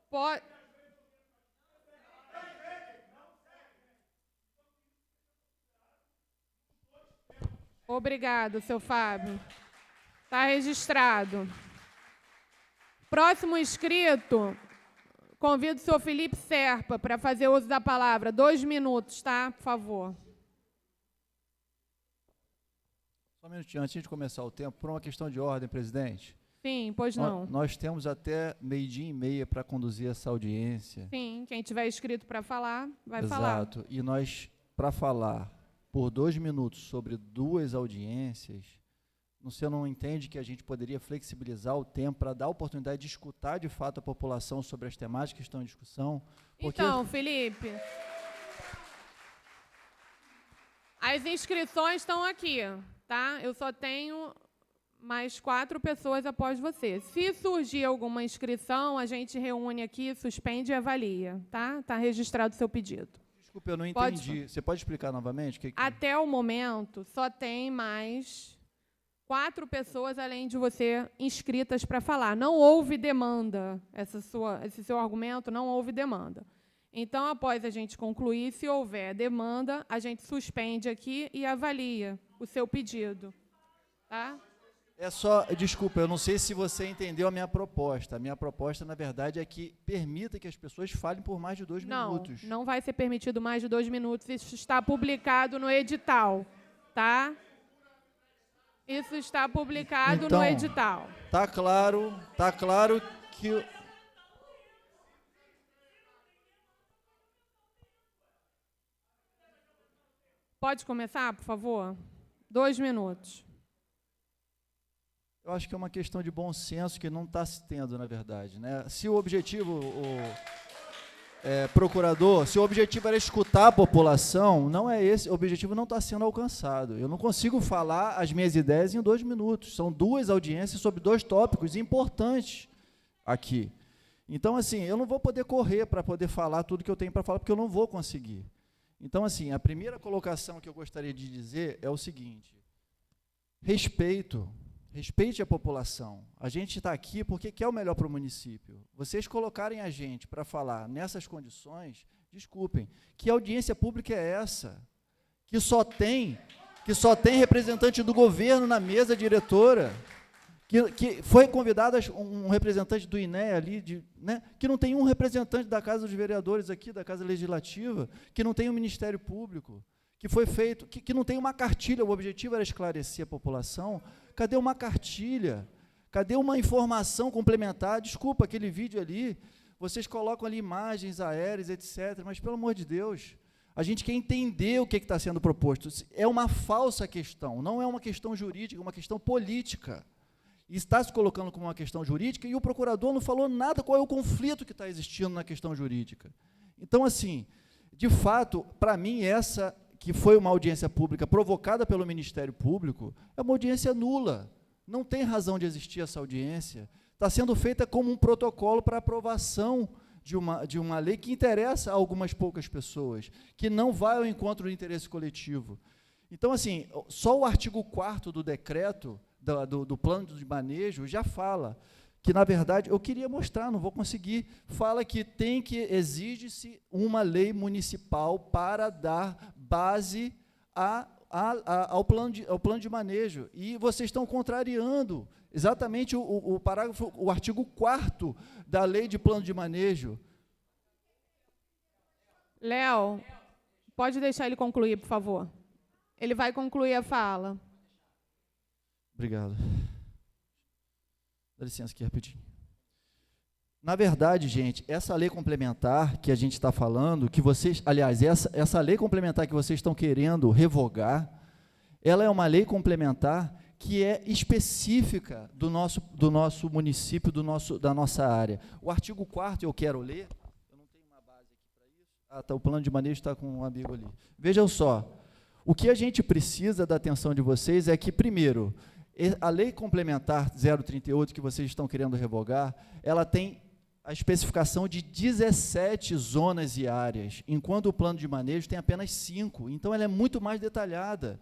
Pode. Obrigado, seu Fábio. Está registrado. Próximo inscrito, convido o senhor Felipe Serpa para fazer uso da palavra. 2 minutos, tá? Por favor. Só um minutinho, antes de começar o tempo, por uma questão de ordem, presidente. Sim, pois não. Nós temos até 12h30 para conduzir essa audiência. Sim, quem tiver inscrito para falar, vai falar. Exato. E nós, para falar por 2 minutos sobre 2 audiências, você não entende que a gente poderia flexibilizar o tempo para dar a oportunidade de escutar de fato a população sobre as temáticas que estão em discussão? Porque... Então, Felipe, as inscrições estão aqui, tá? Eu só tenho mais 4 pessoas após você. Se surgir alguma inscrição, a gente reúne aqui, suspende e avalia, tá? Está registrado o seu pedido. Desculpa, eu não entendi. Você pode explicar novamente? Até o momento, só tem mais 4 pessoas, além de você, inscritas para falar. Não houve demanda. Esse seu argumento, não houve demanda. Então, após a gente concluir, se houver demanda, a gente suspende aqui e avalia o seu pedido. Tá? É só, desculpa, eu não sei se você entendeu a minha proposta. A minha proposta, na verdade, é que permita que as pessoas falem por mais de 2 minutos. Não vai ser permitido mais de 2 minutos. Isso está publicado no edital, tá? Isso está publicado Então, no edital. Tá claro que... Pode começar, por favor? 2 minutos. Eu acho que é uma questão de bom senso que não está se tendo, na verdade, né? Se o objetivo, procurador, se o objetivo era escutar a população, não é esse, o objetivo não está sendo alcançado. Eu não consigo falar as minhas ideias em 2 minutos. São 2 audiências sobre 2 tópicos importantes aqui. Então, assim, eu não vou poder correr para poder falar tudo que eu tenho para falar, porque eu não vou conseguir. Então, assim, a primeira colocação que eu gostaria de dizer é o seguinte: respeite a população. A gente está aqui porque quer o melhor para o município. Vocês colocarem a gente para falar nessas condições, desculpem, que audiência pública é essa? Que só tem representante do governo na mesa diretora, que foi convidado um representante do INEA ali, né, que não tem um representante da Casa dos Vereadores aqui, da Casa Legislativa, que não tem um Ministério Público, que foi feito, que não tem uma cartilha. O objetivo era esclarecer a população. Cadê uma cartilha? Cadê uma informação complementar? Desculpa, aquele vídeo ali, vocês colocam ali imagens aéreas, etc., mas, pelo amor de Deus, a gente quer entender o que está sendo proposto. É uma falsa questão, não é uma questão jurídica, é uma questão política. E está se colocando como uma questão jurídica, e o procurador não falou nada qual é o conflito que está existindo na questão jurídica. Então, assim, de fato, para mim, essa que foi uma audiência pública provocada pelo Ministério Público, é uma audiência nula. Não tem razão de existir essa audiência. Está sendo feita como um protocolo para aprovação de uma lei que interessa a algumas poucas pessoas, que não vai ao encontro do interesse coletivo. Então, assim, só o artigo 4º do decreto, do plano de manejo, já fala que, na verdade, eu queria mostrar, não vou conseguir, fala que exige-se uma lei municipal para dar base ao plano de manejo. E vocês estão contrariando exatamente o artigo 4º da lei de plano de manejo. Léo, pode deixar ele concluir, por favor. Ele vai concluir a fala. Obrigado. Dá licença aqui rapidinho. Na verdade, gente, essa lei complementar que a gente está falando, que vocês, aliás, essa lei complementar que vocês estão querendo revogar, ela é uma lei complementar que é específica do nosso município, da nossa área. O artigo 4º, eu quero ler, eu não tenho uma base aqui para isso. Ah, tá, o plano de manejo está com um amigo ali. Vejam só, o que a gente precisa da atenção de vocês é que, primeiro, a lei complementar 038 que vocês estão querendo revogar, ela tem a especificação de 17 zonas e áreas, enquanto o plano de manejo tem apenas 5. Então, ela é muito mais detalhada.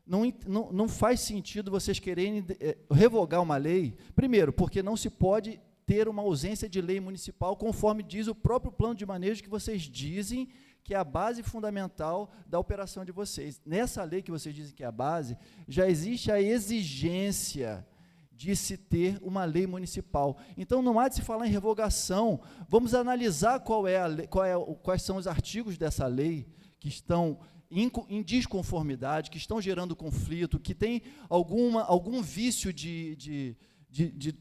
Não faz sentido vocês quererem revogar uma lei, primeiro, porque não se pode ter uma ausência de lei municipal, conforme diz o próprio plano de manejo que vocês dizem que é a base fundamental da operação de vocês. Nessa lei que vocês dizem que é a base, já existe a exigência de se ter uma lei municipal. Então, não há de se falar em revogação. Vamos analisar quais são os artigos dessa lei que estão em desconformidade, que estão gerando conflito, que tem algum vício de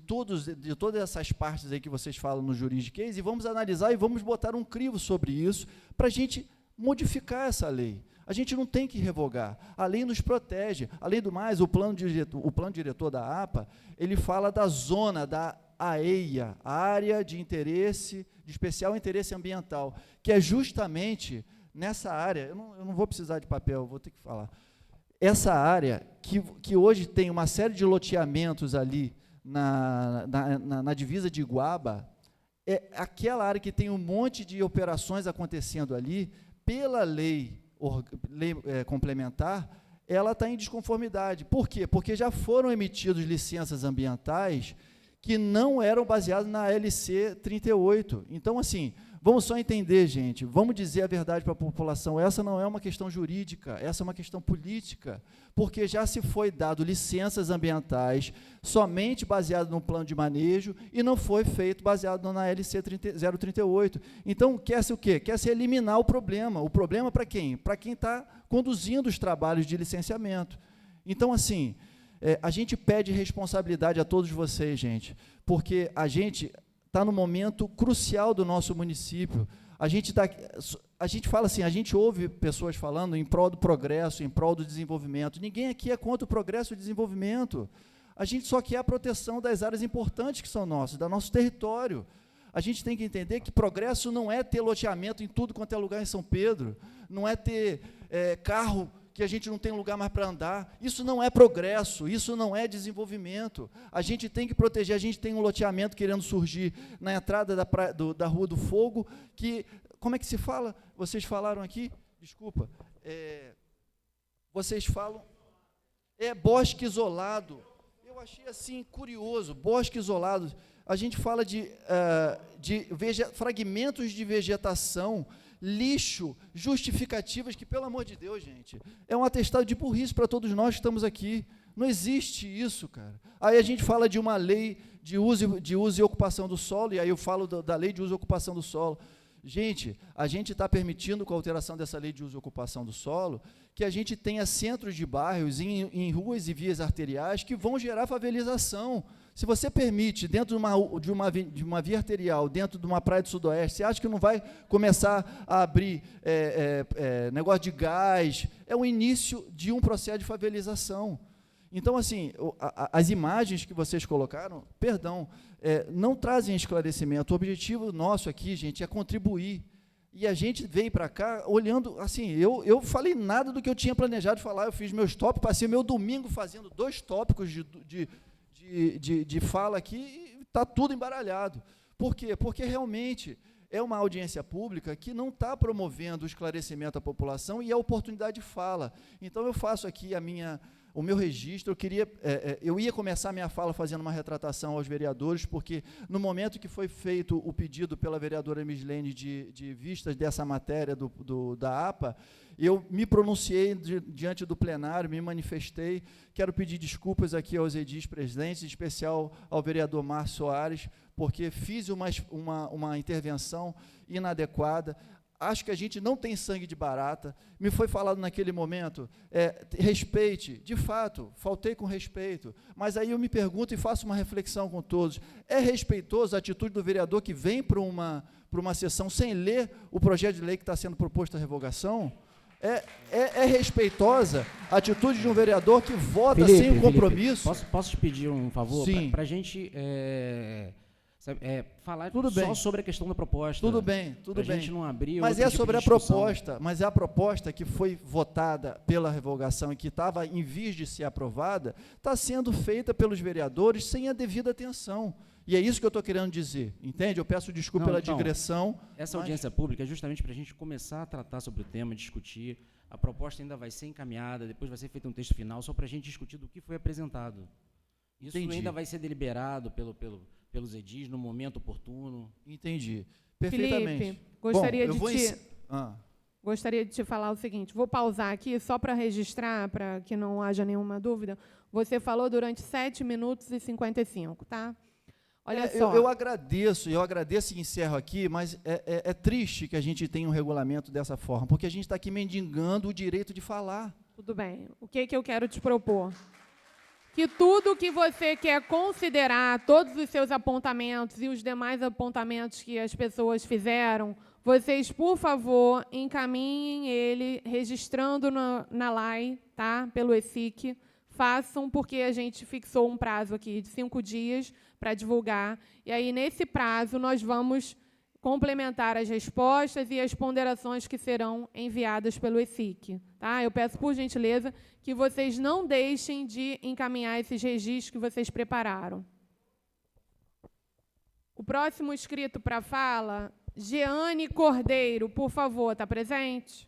todas essas partes aí que vocês falam no juridiquês, e vamos analisar e vamos botar um crivo sobre isso para a gente modificar essa lei. A gente não tem que revogar. A lei nos protege. Além do mais, o plano diretor da APA, ele fala da zona, da AEIA, Área de Especial Interesse Ambiental, que é justamente nessa área, eu não vou precisar de papel, vou ter que falar, essa área que hoje tem uma série de loteamentos ali na divisa de Iguaba, é aquela área que tem um monte de operações acontecendo ali, pela lei complementar, ela está em desconformidade. Por quê? Porque já foram emitidas licenças ambientais que não eram baseadas na LC 38. Então, assim, Vamos só entender, gente, vamos dizer a verdade para a população, essa não é uma questão jurídica, essa é uma questão política, porque já se foi dado licenças ambientais somente baseado no plano de manejo e não foi feito baseado na LC 038. Então, quer-se o quê? Quer-se eliminar o problema. O problema para quem? Para quem está conduzindo os trabalhos de licenciamento. Então, assim, a gente pede responsabilidade a todos vocês, gente, porque a gente está no momento crucial do nosso município. A gente fala assim, a gente ouve pessoas falando em prol do progresso, em prol do desenvolvimento. Ninguém aqui é contra o progresso e o desenvolvimento. A gente só quer a proteção das áreas importantes que são nossas, do nosso território. A gente tem que entender que progresso não é ter loteamento em tudo quanto é lugar em São Pedro, não é ter carro que a gente não tem lugar mais para andar. Isso não é progresso, isso não é desenvolvimento. A gente tem que proteger, a gente tem um loteamento querendo surgir na entrada da Rua do Fogo, que, como é que se fala? Vocês falaram aqui? Desculpa. Vocês falam... bosque isolado. Eu achei, assim, curioso, bosque isolado. A gente fala de fragmentos de vegetação, lixo, justificativas, que, pelo amor de Deus, gente, é um atestado de burrice para todos nós que estamos aqui. Não existe isso, cara. Aí a gente fala de uma lei de uso e ocupação do solo, e aí eu falo da lei de uso e ocupação do solo. Gente, a gente está permitindo, com a alteração dessa lei de uso e ocupação do solo, que a gente tenha centros de bairros em ruas e vias arteriais que vão gerar favelização. Se você permite, dentro de uma via arterial, dentro de uma praia do Sudoeste, você acha que não vai começar a abrir negócio de gás? É o início de um processo de favelização. Então, assim, as imagens que vocês colocaram, perdão, não trazem esclarecimento. O objetivo nosso aqui, gente, é contribuir. E a gente veio para cá olhando, assim, eu falei nada do que eu tinha planejado falar, eu fiz meus tópicos, passei meu domingo fazendo 2 tópicos de fala aqui e está tudo embaralhado. Por quê? Porque realmente é uma audiência pública que não está promovendo o esclarecimento à população e a oportunidade de fala. Então, eu faço aqui o meu registro. Eu ia começar a minha fala fazendo uma retratação aos vereadores, porque no momento que foi feito o pedido pela vereadora Mislene de vistas dessa matéria da APA, eu me pronunciei diante do plenário, me manifestei. Quero pedir desculpas aqui aos edis presentes, em especial ao vereador Márcio Soares, porque fiz uma intervenção inadequada. Acho que a gente não tem sangue de barata. Me foi falado naquele momento, respeite. De fato, faltei com respeito. Mas aí eu me pergunto e faço uma reflexão com todos. É respeitoso a atitude do vereador que vem para uma sessão sem ler o projeto de lei que está sendo proposto à revogação? É respeitosa a atitude de um vereador que vota sem um compromisso? Posso te pedir um favor? Sim. Para a gente... falar tudo bem. Só sobre a questão da proposta. Tudo bem, tudo bem. A gente não abrir mas outro é tipo sobre de a discussão. proposta, mas é a proposta que foi votada pela revogação e que estava em vias de ser aprovada, está sendo feita pelos vereadores sem a devida atenção. E é isso que eu estou querendo dizer, entende? Eu peço desculpa pela digressão. Essa audiência pública é justamente para a gente começar a tratar sobre o tema, discutir. A proposta ainda vai ser encaminhada, depois vai ser feito um texto final, só para a gente discutir do que foi apresentado. Isso ainda vai ser deliberado pelos edis no momento oportuno. Entendi. Perfeitamente. Felipe, gostaria de te falar o seguinte, vou pausar aqui só para registrar, para que não haja nenhuma dúvida. Você falou durante 7 minutos e 55, tá? Olha só. Eu agradeço e encerro aqui, mas é triste que a gente tenha um regulamento dessa forma, porque a gente está aqui mendigando o direito de falar. Tudo bem. O que eu quero te propor? Que tudo que você quer considerar, todos os seus apontamentos e os demais apontamentos que as pessoas fizeram, vocês, por favor, encaminhem ele registrando na LAI, tá? Pelo ESIC. Façam, porque a gente fixou um prazo aqui de 5 dias para divulgar. E aí, nesse prazo, nós vamos complementar as respostas e as ponderações que serão enviadas pelo ESIC. Tá? Eu peço, por gentileza, que vocês não deixem de encaminhar esses registros que vocês prepararam. O próximo inscrito para fala, Jeane Cordeiro, por favor, está presente?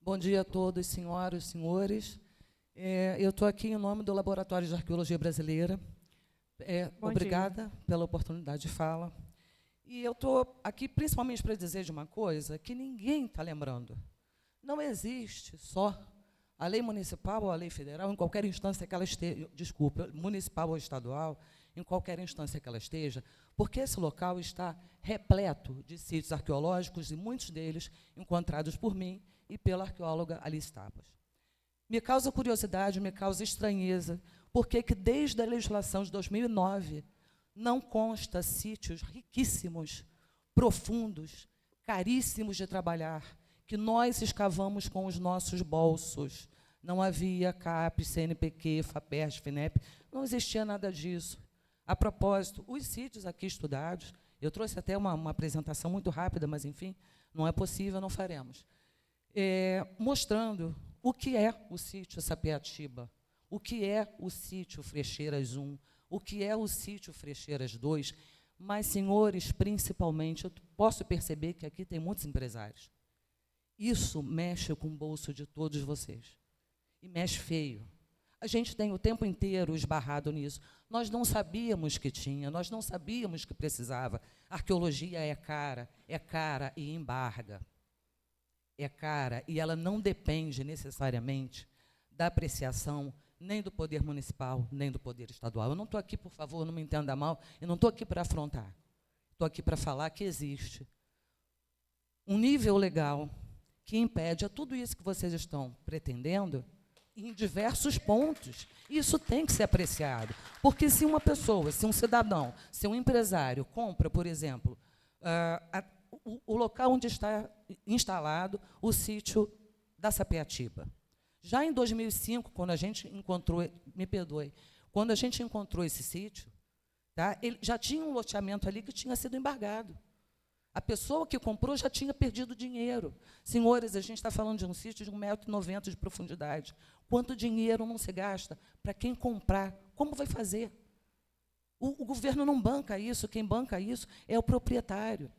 Bom dia a todos, senhoras e senhores. Eu estou aqui em nome do Laboratório de Arqueologia Brasileira. Obrigada pela oportunidade de fala. E eu estou aqui principalmente para dizer de uma coisa que ninguém está lembrando. Não existe só a lei municipal ou a lei federal, em qualquer instância que ela esteja, desculpa, municipal ou estadual, em qualquer instância que ela esteja, porque esse local está repleto de sítios arqueológicos, e muitos deles encontrados por mim e pela arqueóloga Alice Tapas. Me causa curiosidade, me causa estranheza, porque que desde a legislação de 2009 não consta sítios riquíssimos, profundos, caríssimos de trabalhar, que nós escavamos com os nossos bolsos. Não havia CAP, CNPq, FAPERJ, FINEP, não existia nada disso. A propósito, os sítios aqui estudados, eu trouxe até uma apresentação muito rápida, mas, enfim, não é possível, não faremos, mostrando o que é o sítio Sapiatiba, o que é o sítio Frecheiras 1, o que é o sítio Frecheiras 2, mas, senhores, principalmente, eu posso perceber que aqui tem muitos empresários. Isso mexe com o bolso de todos vocês. E mexe feio. A gente tem o tempo inteiro esbarrado nisso. Nós não sabíamos que tinha, nós não sabíamos que precisava. A arqueologia é cara e embarga. É cara e ela não depende necessariamente da apreciação nem do poder municipal, nem do poder estadual. Eu não estou aqui, por favor, não me entenda mal, eu não estou aqui para afrontar. Estou aqui para falar que existe um nível legal que impede a tudo isso que vocês estão pretendendo em diversos pontos. Isso tem que ser apreciado. Porque se uma pessoa, se um cidadão, se um empresário compra, por exemplo, o local onde está instalado o sítio da Sapiatiba. Já em 2005, quando a gente encontrou, me perdoe, quando a gente encontrou esse sítio, tá, ele já tinha um loteamento ali que tinha sido embargado. A pessoa que comprou já tinha perdido dinheiro. Senhores, a gente está falando de um sítio de 1,90 m de profundidade. Quanto dinheiro não se gasta para quem comprar? Como vai fazer? O governo não banca isso, quem banca isso é o proprietário.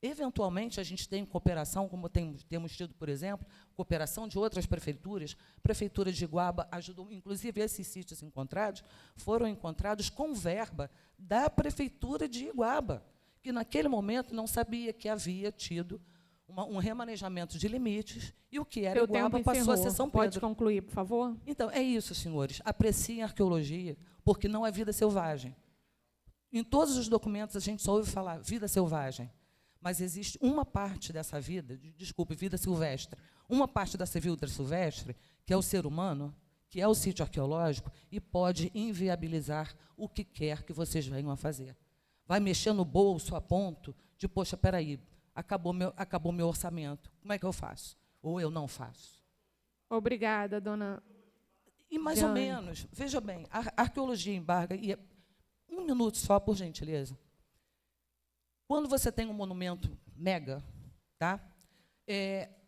Eventualmente, a gente tem cooperação, como temos tido, por exemplo, cooperação de outras prefeituras. A Prefeitura de Iguaba ajudou, inclusive esses sítios encontrados foram encontrados com verba da Prefeitura de Iguaba, que naquele momento não sabia que havia tido um remanejamento de limites e o que era Iguaba passou a ser São Pedro. Pode concluir, por favor? Então, é isso, senhores. Apreciem a arqueologia, porque não é vida selvagem. Em todos os documentos a gente só ouve falar vida selvagem, mas existe uma parte dessa vida, vida silvestre, uma parte dessa vida silvestre, que é o ser humano, que é o sítio arqueológico, e pode inviabilizar o que quer que vocês venham a fazer. Vai mexer no bolso a ponto de, poxa, peraí, acabou meu orçamento. Como é que eu faço? Ou eu não faço? Obrigada, dona. E mais ou menos, veja bem, a arqueologia embarga, e um minuto só, por gentileza. Quando você tem um monumento mega, tá?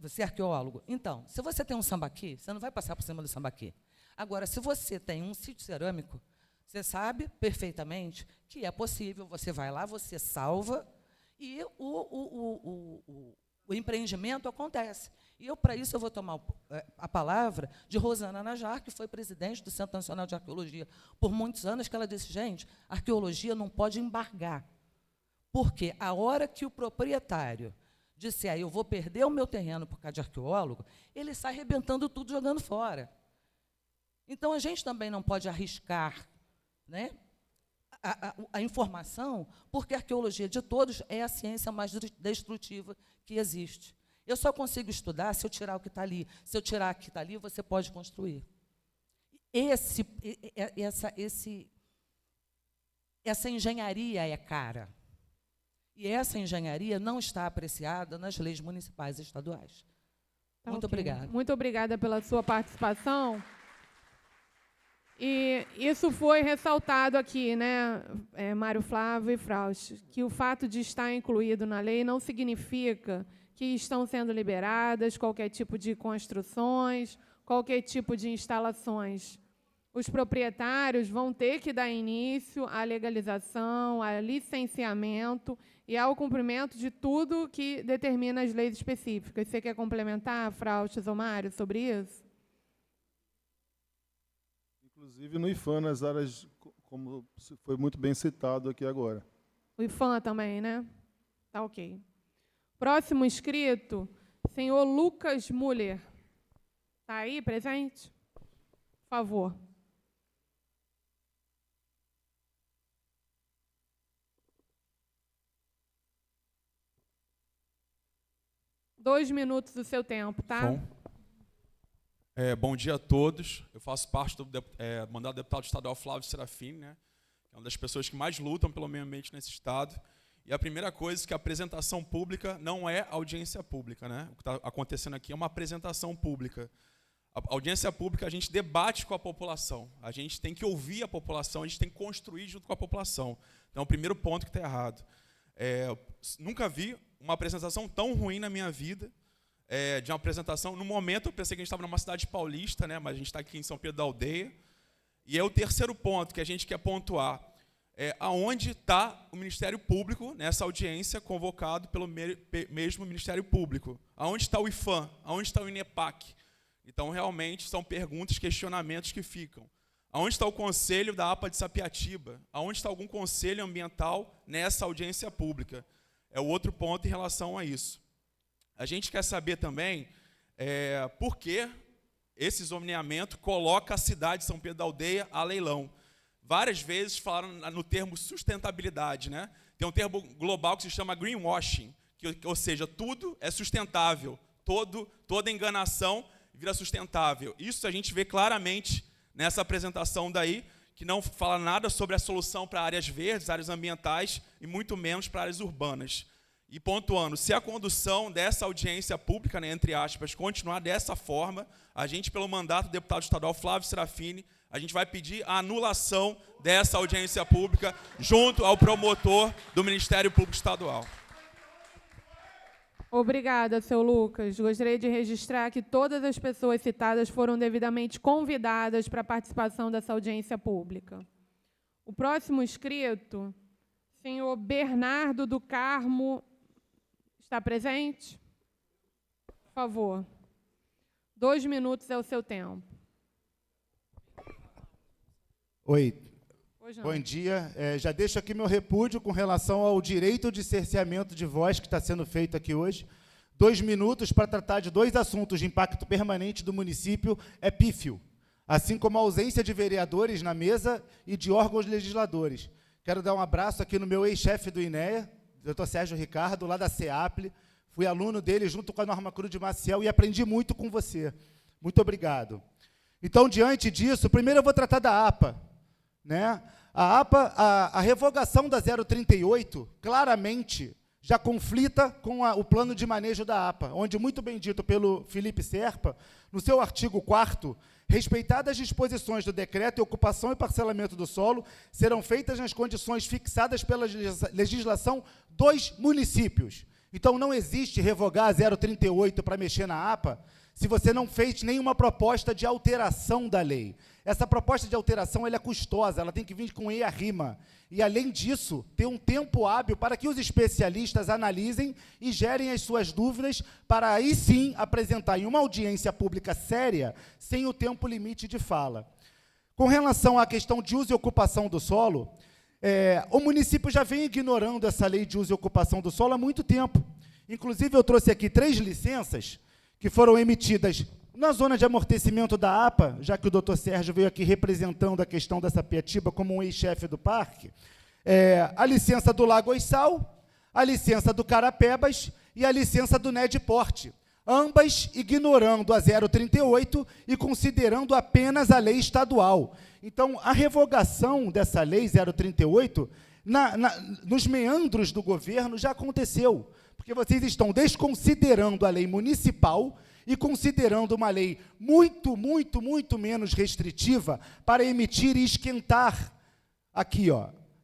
Você é arqueólogo. Então, se você tem um sambaqui, você não vai passar por cima do sambaqui. Agora, se você tem um sítio cerâmico, você sabe perfeitamente que é possível, você vai lá, você salva, e o empreendimento acontece. E para isso, eu vou tomar a palavra de Rosana Najar, que foi presidente do Centro Nacional de Arqueologia por muitos anos, que ela disse, gente, a arqueologia não pode embargar, porque a hora que o proprietário disser, eu vou perder o meu terreno por causa de arqueólogo, ele sai arrebentando tudo, jogando fora. Então, a gente também não pode arriscar, né, a informação, porque a arqueologia de todos é a ciência mais destrutiva que existe. Eu só consigo estudar se eu tirar o que está ali. Se eu tirar o que está ali, você pode construir. Essa engenharia é cara. E essa engenharia não está apreciada nas leis municipais e estaduais. Muito obrigada. Muito obrigada pela sua participação. E isso foi ressaltado aqui, né, Mário Flávio e Fraust, que o fato de estar incluído na lei não significa que estão sendo liberadas qualquer tipo de construções, qualquer tipo de instalações. os proprietários vão ter que dar início à legalização, a licenciamento e ao cumprimento de tudo que determina as leis específicas. Você quer complementar, Frauches ou Mário, sobre isso? Inclusive no IFAM, nas áreas, como foi muito bem citado aqui agora. O IFAM também, né? Tá ok. Próximo inscrito, senhor Lucas Muller. Está aí, presente? Por favor. Dois minutos do seu tempo, tá? Bom. Bom dia a todos. Eu faço parte do mandato do deputado estadual Flávio Serafini, né? É uma das pessoas que mais lutam pelo meio ambiente nesse estado. E a primeira coisa é que a apresentação pública não é audiência pública, né? O que está acontecendo aqui é uma apresentação pública. A audiência pública, a gente debate com a população. A gente tem que ouvir a população, a gente tem que construir junto com a população. Então, é o primeiro ponto que está errado. Nunca vi uma apresentação tão ruim na minha vida, de uma apresentação. No momento, eu pensei que a gente estava numa cidade paulista, né, mas a gente está aqui em São Pedro da Aldeia. E é o terceiro ponto que a gente quer pontuar. Aonde está o Ministério Público nessa audiência convocado pelo mesmo Ministério Público? Aonde está o IFAM? Aonde está o INEPAC? Então, realmente, são perguntas, questionamentos que ficam. Aonde está o Conselho da APA de Sapiatiba? Aonde está algum conselho ambiental nessa audiência pública? É o outro ponto em relação a isso. A gente quer saber também por que esse zoneamento coloca a cidade de São Pedro da Aldeia a leilão. Várias vezes falaram no termo sustentabilidade, né? Tem um termo global que se chama greenwashing, ou seja, tudo é sustentável, toda enganação vira sustentável. Isso a gente vê claramente nessa apresentação daí, que não fala nada sobre a solução para áreas verdes, áreas ambientais, e muito menos para áreas urbanas. E pontuando, se a condução dessa audiência pública, né, entre aspas, continuar dessa forma, a gente, pelo mandato do deputado estadual Flávio Serafini, a gente vai pedir a anulação dessa audiência pública junto ao promotor do Ministério Público Estadual. Obrigada, seu Lucas. Gostaria de registrar que todas as pessoas citadas foram devidamente convidadas para a participação dessa audiência pública. O próximo inscrito, senhor Bernardo do Carmo, está presente? Por favor. 2 minutos é o seu tempo. Oi. Bom dia. Já deixo aqui meu repúdio com relação ao direito de cerceamento de voz que está sendo feito aqui hoje. 2 minutos para tratar de 2 assuntos de impacto permanente do município é pífio, assim como a ausência de vereadores na mesa e de órgãos legisladores. Quero dar um abraço aqui no meu ex-chefe do INEA, doutor Sérgio Ricardo, lá da CEAPLE. Fui aluno dele junto com a Norma Cruz de Maciel e aprendi muito com você. Muito obrigado. Então, diante disso, primeiro eu vou tratar da APA. Né? A APA, a revogação da 038, claramente, já conflita com o plano de manejo da APA, onde, muito bem dito pelo Felipe Serpa, no seu artigo 4º, respeitadas as disposições do decreto de ocupação e parcelamento do solo, serão feitas nas condições fixadas pela legislação dos municípios. Então, não existe revogar a 038 para mexer na APA, se você não fez nenhuma proposta de alteração da lei. Essa proposta de alteração ela é custosa, ela tem que vir com EIA-RIMA. E, além disso, ter um tempo hábil para que os especialistas analisem e gerem as suas dúvidas para, aí sim, apresentar em uma audiência pública séria, sem o tempo limite de fala. Com relação à questão de uso e ocupação do solo, o município já vem ignorando essa lei de uso e ocupação do solo há muito tempo. Inclusive, eu trouxe aqui 3 licenças que foram emitidas na zona de amortecimento da APA, já que o doutor Sérgio veio aqui representando a questão da Sapiatiba como um ex-chefe do parque, a licença do Lago Oissal, a licença do Carapebas e a licença do Nedporte, ambas ignorando a 038 e considerando apenas a lei estadual. Então, a revogação dessa lei 038, nos meandros do governo, já aconteceu, porque vocês estão desconsiderando a lei municipal e considerando uma lei muito, muito, muito menos restritiva para emitir e esquentar aqui,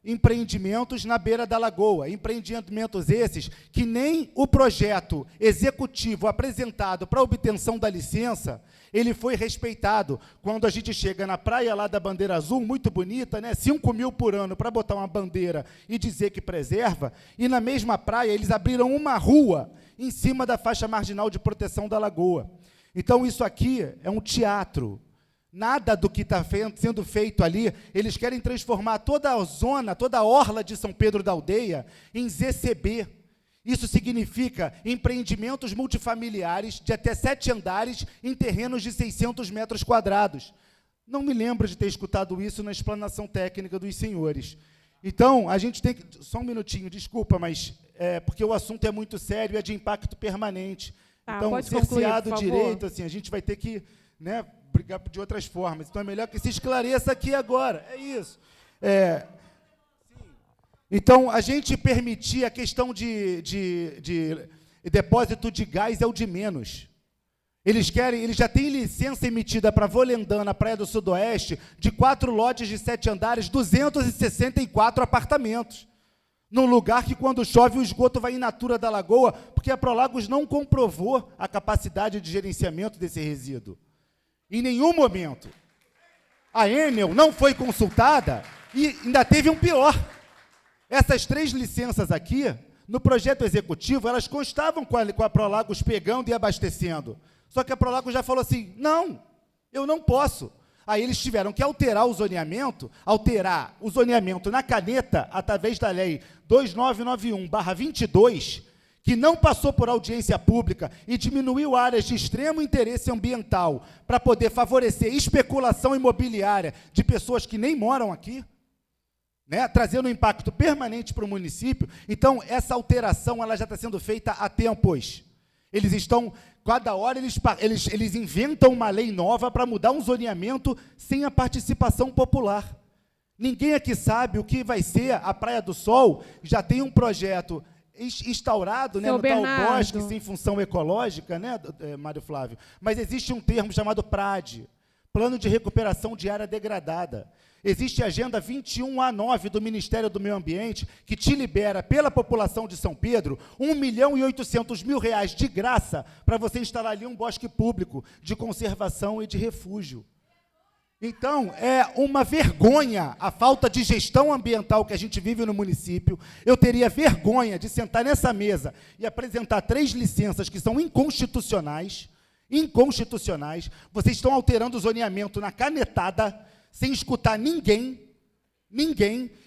empreendimentos na beira da lagoa, empreendimentos esses que nem o projeto executivo apresentado para obtenção da licença, ele foi respeitado. Quando a gente chega na praia lá da Bandeira Azul, muito bonita, né? 5 mil por ano para botar uma bandeira e dizer que preserva, e na mesma praia eles abriram uma rua em cima da faixa marginal de proteção da lagoa. Então isso aqui é um teatro. Nada do que está sendo feito ali, eles querem transformar toda a zona, toda a orla de São Pedro da Aldeia em ZCB. Isso significa empreendimentos multifamiliares de até 7 andares em terrenos de 600 metros quadrados. Não me lembro de ter escutado isso na explanação técnica dos senhores. Então, a gente tem que... Só um minutinho, desculpa, mas porque o assunto é muito sério e é de impacto permanente. Então, cerceado direito, assim, a gente vai ter que, né, brigar de outras formas. Então, é melhor que se esclareça aqui agora. É isso. Então, a gente permitir a questão de depósito de gás é o de menos. Eles já têm licença emitida para Volendana, Praia do Sudoeste, de 4 lotes de 7 andares, 264 apartamentos. Num lugar que, quando chove, o esgoto vai in natura da lagoa, porque a Prolagos não comprovou a capacidade de gerenciamento desse resíduo. Em nenhum momento. A Enel não foi consultada e ainda teve um pior. Essas 3 licenças aqui, no projeto executivo, elas constavam com a Prolagos pegando e abastecendo. Só que a Prolagos já falou assim, não, eu não posso. Aí eles tiveram que alterar o zoneamento na caneta, através da lei 2991/22, que não passou por audiência pública e diminuiu áreas de extremo interesse ambiental para poder favorecer especulação imobiliária de pessoas que nem moram aqui, né, trazendo um impacto permanente para o município. Então, essa alteração ela já está sendo feita há tempos. Eles estão, cada hora, eles inventam uma lei nova para mudar um zoneamento sem a participação popular. Ninguém aqui sabe o que vai ser a Praia do Sol. Já tem um projeto instaurado, né, no tal bosque sem função ecológica, né, Mário Flávio? Mas existe um termo chamado PRAD, Plano de Recuperação de Área Degradada. Existe a Agenda 21A9 do Ministério do Meio Ambiente, que te libera, pela população de São Pedro, R$1.800.000 de graça para você instalar ali um bosque público de conservação e de refúgio. Então, é uma vergonha a falta de gestão ambiental que a gente vive no município. Eu teria vergonha de sentar nessa mesa e apresentar 3 licenças que são inconstitucionais. Vocês estão alterando o zoneamento na canetada, sem escutar ninguém,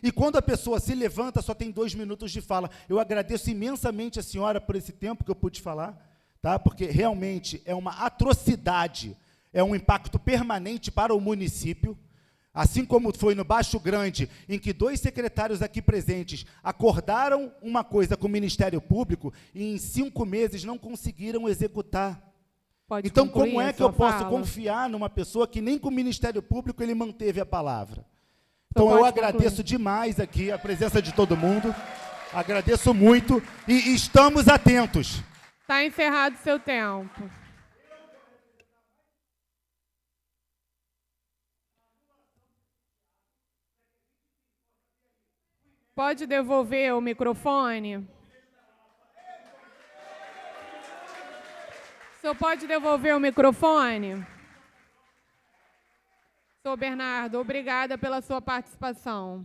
e quando a pessoa se levanta, só tem 2 minutos de fala. Eu agradeço imensamente a senhora por esse tempo que eu pude falar, tá? Porque realmente é uma atrocidade, é um impacto permanente para o município, assim como foi no Baixo Grande, em que 2 secretários aqui presentes acordaram uma coisa com o Ministério Público e em 5 meses não conseguiram executar. Então, como é que eu posso confiar numa pessoa que nem com o Ministério Público ele manteve a palavra? Então, eu agradeço demais aqui a presença de todo mundo, agradeço muito e estamos atentos. Está encerrado seu tempo. Pode devolver o microfone? O senhor pode devolver o microfone? Senhor Bernardo, obrigada pela sua participação.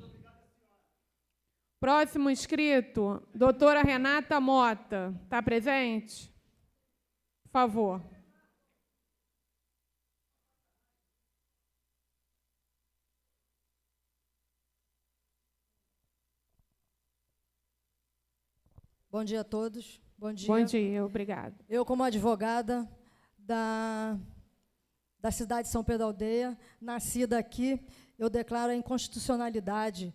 Próximo inscrito, doutora Renata Mota. Está presente? Por favor. Bom dia a todos. Bom dia. Bom dia, obrigada. Eu, como advogada da cidade de São Pedro da Aldeia, nascida aqui, eu declaro a inconstitucionalidade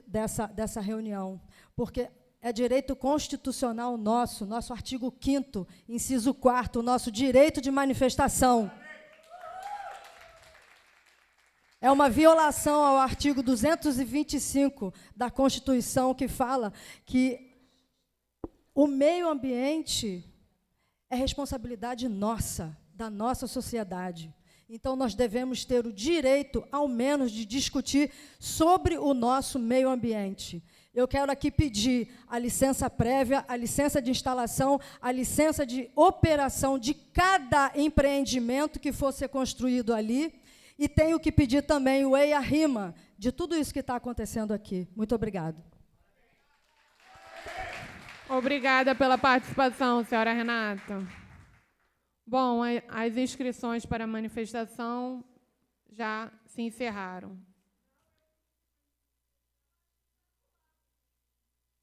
dessa reunião, porque é direito constitucional nosso artigo 5º, inciso 4º, o nosso direito de manifestação. É uma violação ao artigo 225 da Constituição, que fala que o meio ambiente é responsabilidade nossa, da nossa sociedade. Então, nós devemos ter o direito, ao menos, de discutir sobre o nosso meio ambiente. Eu quero aqui pedir a licença prévia, a licença de instalação, a licença de operação de cada empreendimento que for ser construído ali, e tenho que pedir também o EIA-RIMA de tudo isso que está acontecendo aqui. Muito obrigada. Obrigada pela participação, senhora Renata. Bom, as inscrições para a manifestação já se encerraram.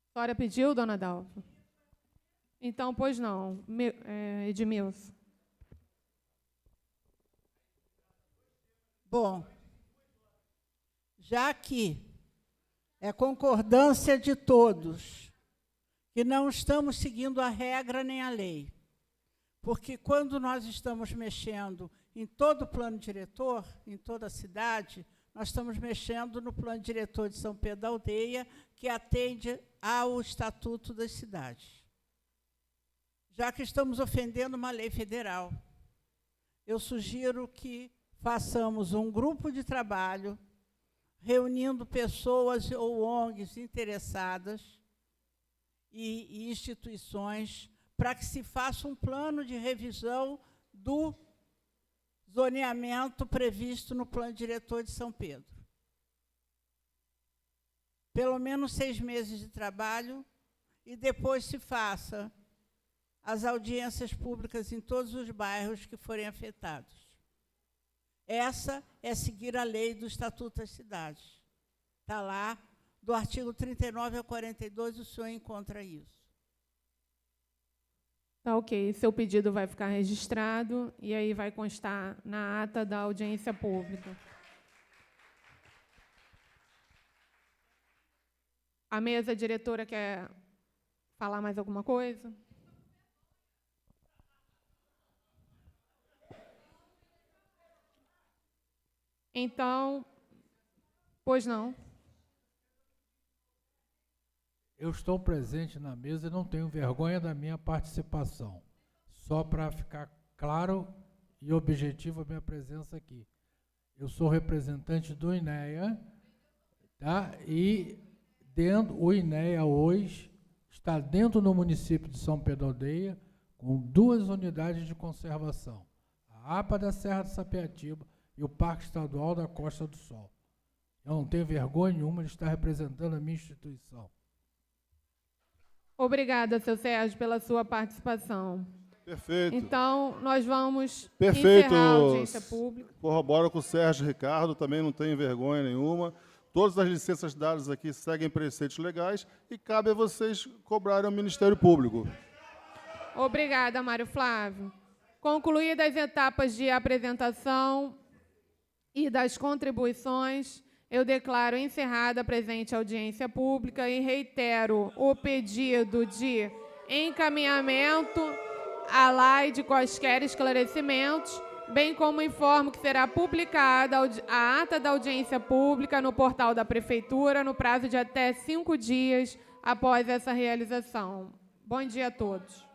A senhora pediu, dona Dalva? Então, pois não. Edmilson. Bom, já que é concordância de todos que não estamos seguindo a regra nem a lei, porque quando nós estamos mexendo em todo o plano diretor, em toda a cidade, nós estamos mexendo no plano diretor de São Pedro da Aldeia, que atende ao Estatuto das Cidades. Já que estamos ofendendo uma lei federal, eu sugiro que façamos um grupo de trabalho, reunindo pessoas ou ONGs interessadas e instituições, para que se faça um plano de revisão do zoneamento previsto no plano diretor de São Pedro. Pelo menos 6 meses de trabalho, e depois se faça as audiências públicas em todos os bairros que forem afetados. Essa é seguir a lei do Estatuto das Cidades. Está lá, do artigo 39 ao 42, o senhor encontra isso. Tá ok, seu pedido vai ficar registrado e aí vai constar na ata da audiência pública. A mesa diretora quer falar mais alguma coisa? Então, pois não. Eu estou presente na mesa e não tenho vergonha da minha participação. Só para ficar claro e objetivo a minha presença aqui. Eu sou representante do INEA, tá? E o INEA hoje está dentro do município de São Pedro da Aldeia, com 2 unidades de conservação. A APA da Serra do Sapiatiba e o Parque Estadual da Costa do Sol. Eu não tenho vergonha nenhuma de estar representando a minha instituição. Obrigada, seu Sérgio, pela sua participação. Perfeito. Então, nós vamos Perfeito. encerrar a audiência pública. Corroboro com o Sérgio Ricardo, também não tem vergonha nenhuma. Todas as licenças dadas aqui seguem preceitos legais e cabe a vocês cobrarem ao Ministério Público. Obrigada, Mário Flávio. Concluídas as etapas de apresentação e das contribuições, eu declaro encerrada a presente audiência pública e reitero o pedido de encaminhamento à LAI de quaisquer esclarecimentos, bem como informo que será publicada a ata da audiência pública no portal da Prefeitura no prazo de até 5 dias após essa realização. Bom dia a todos.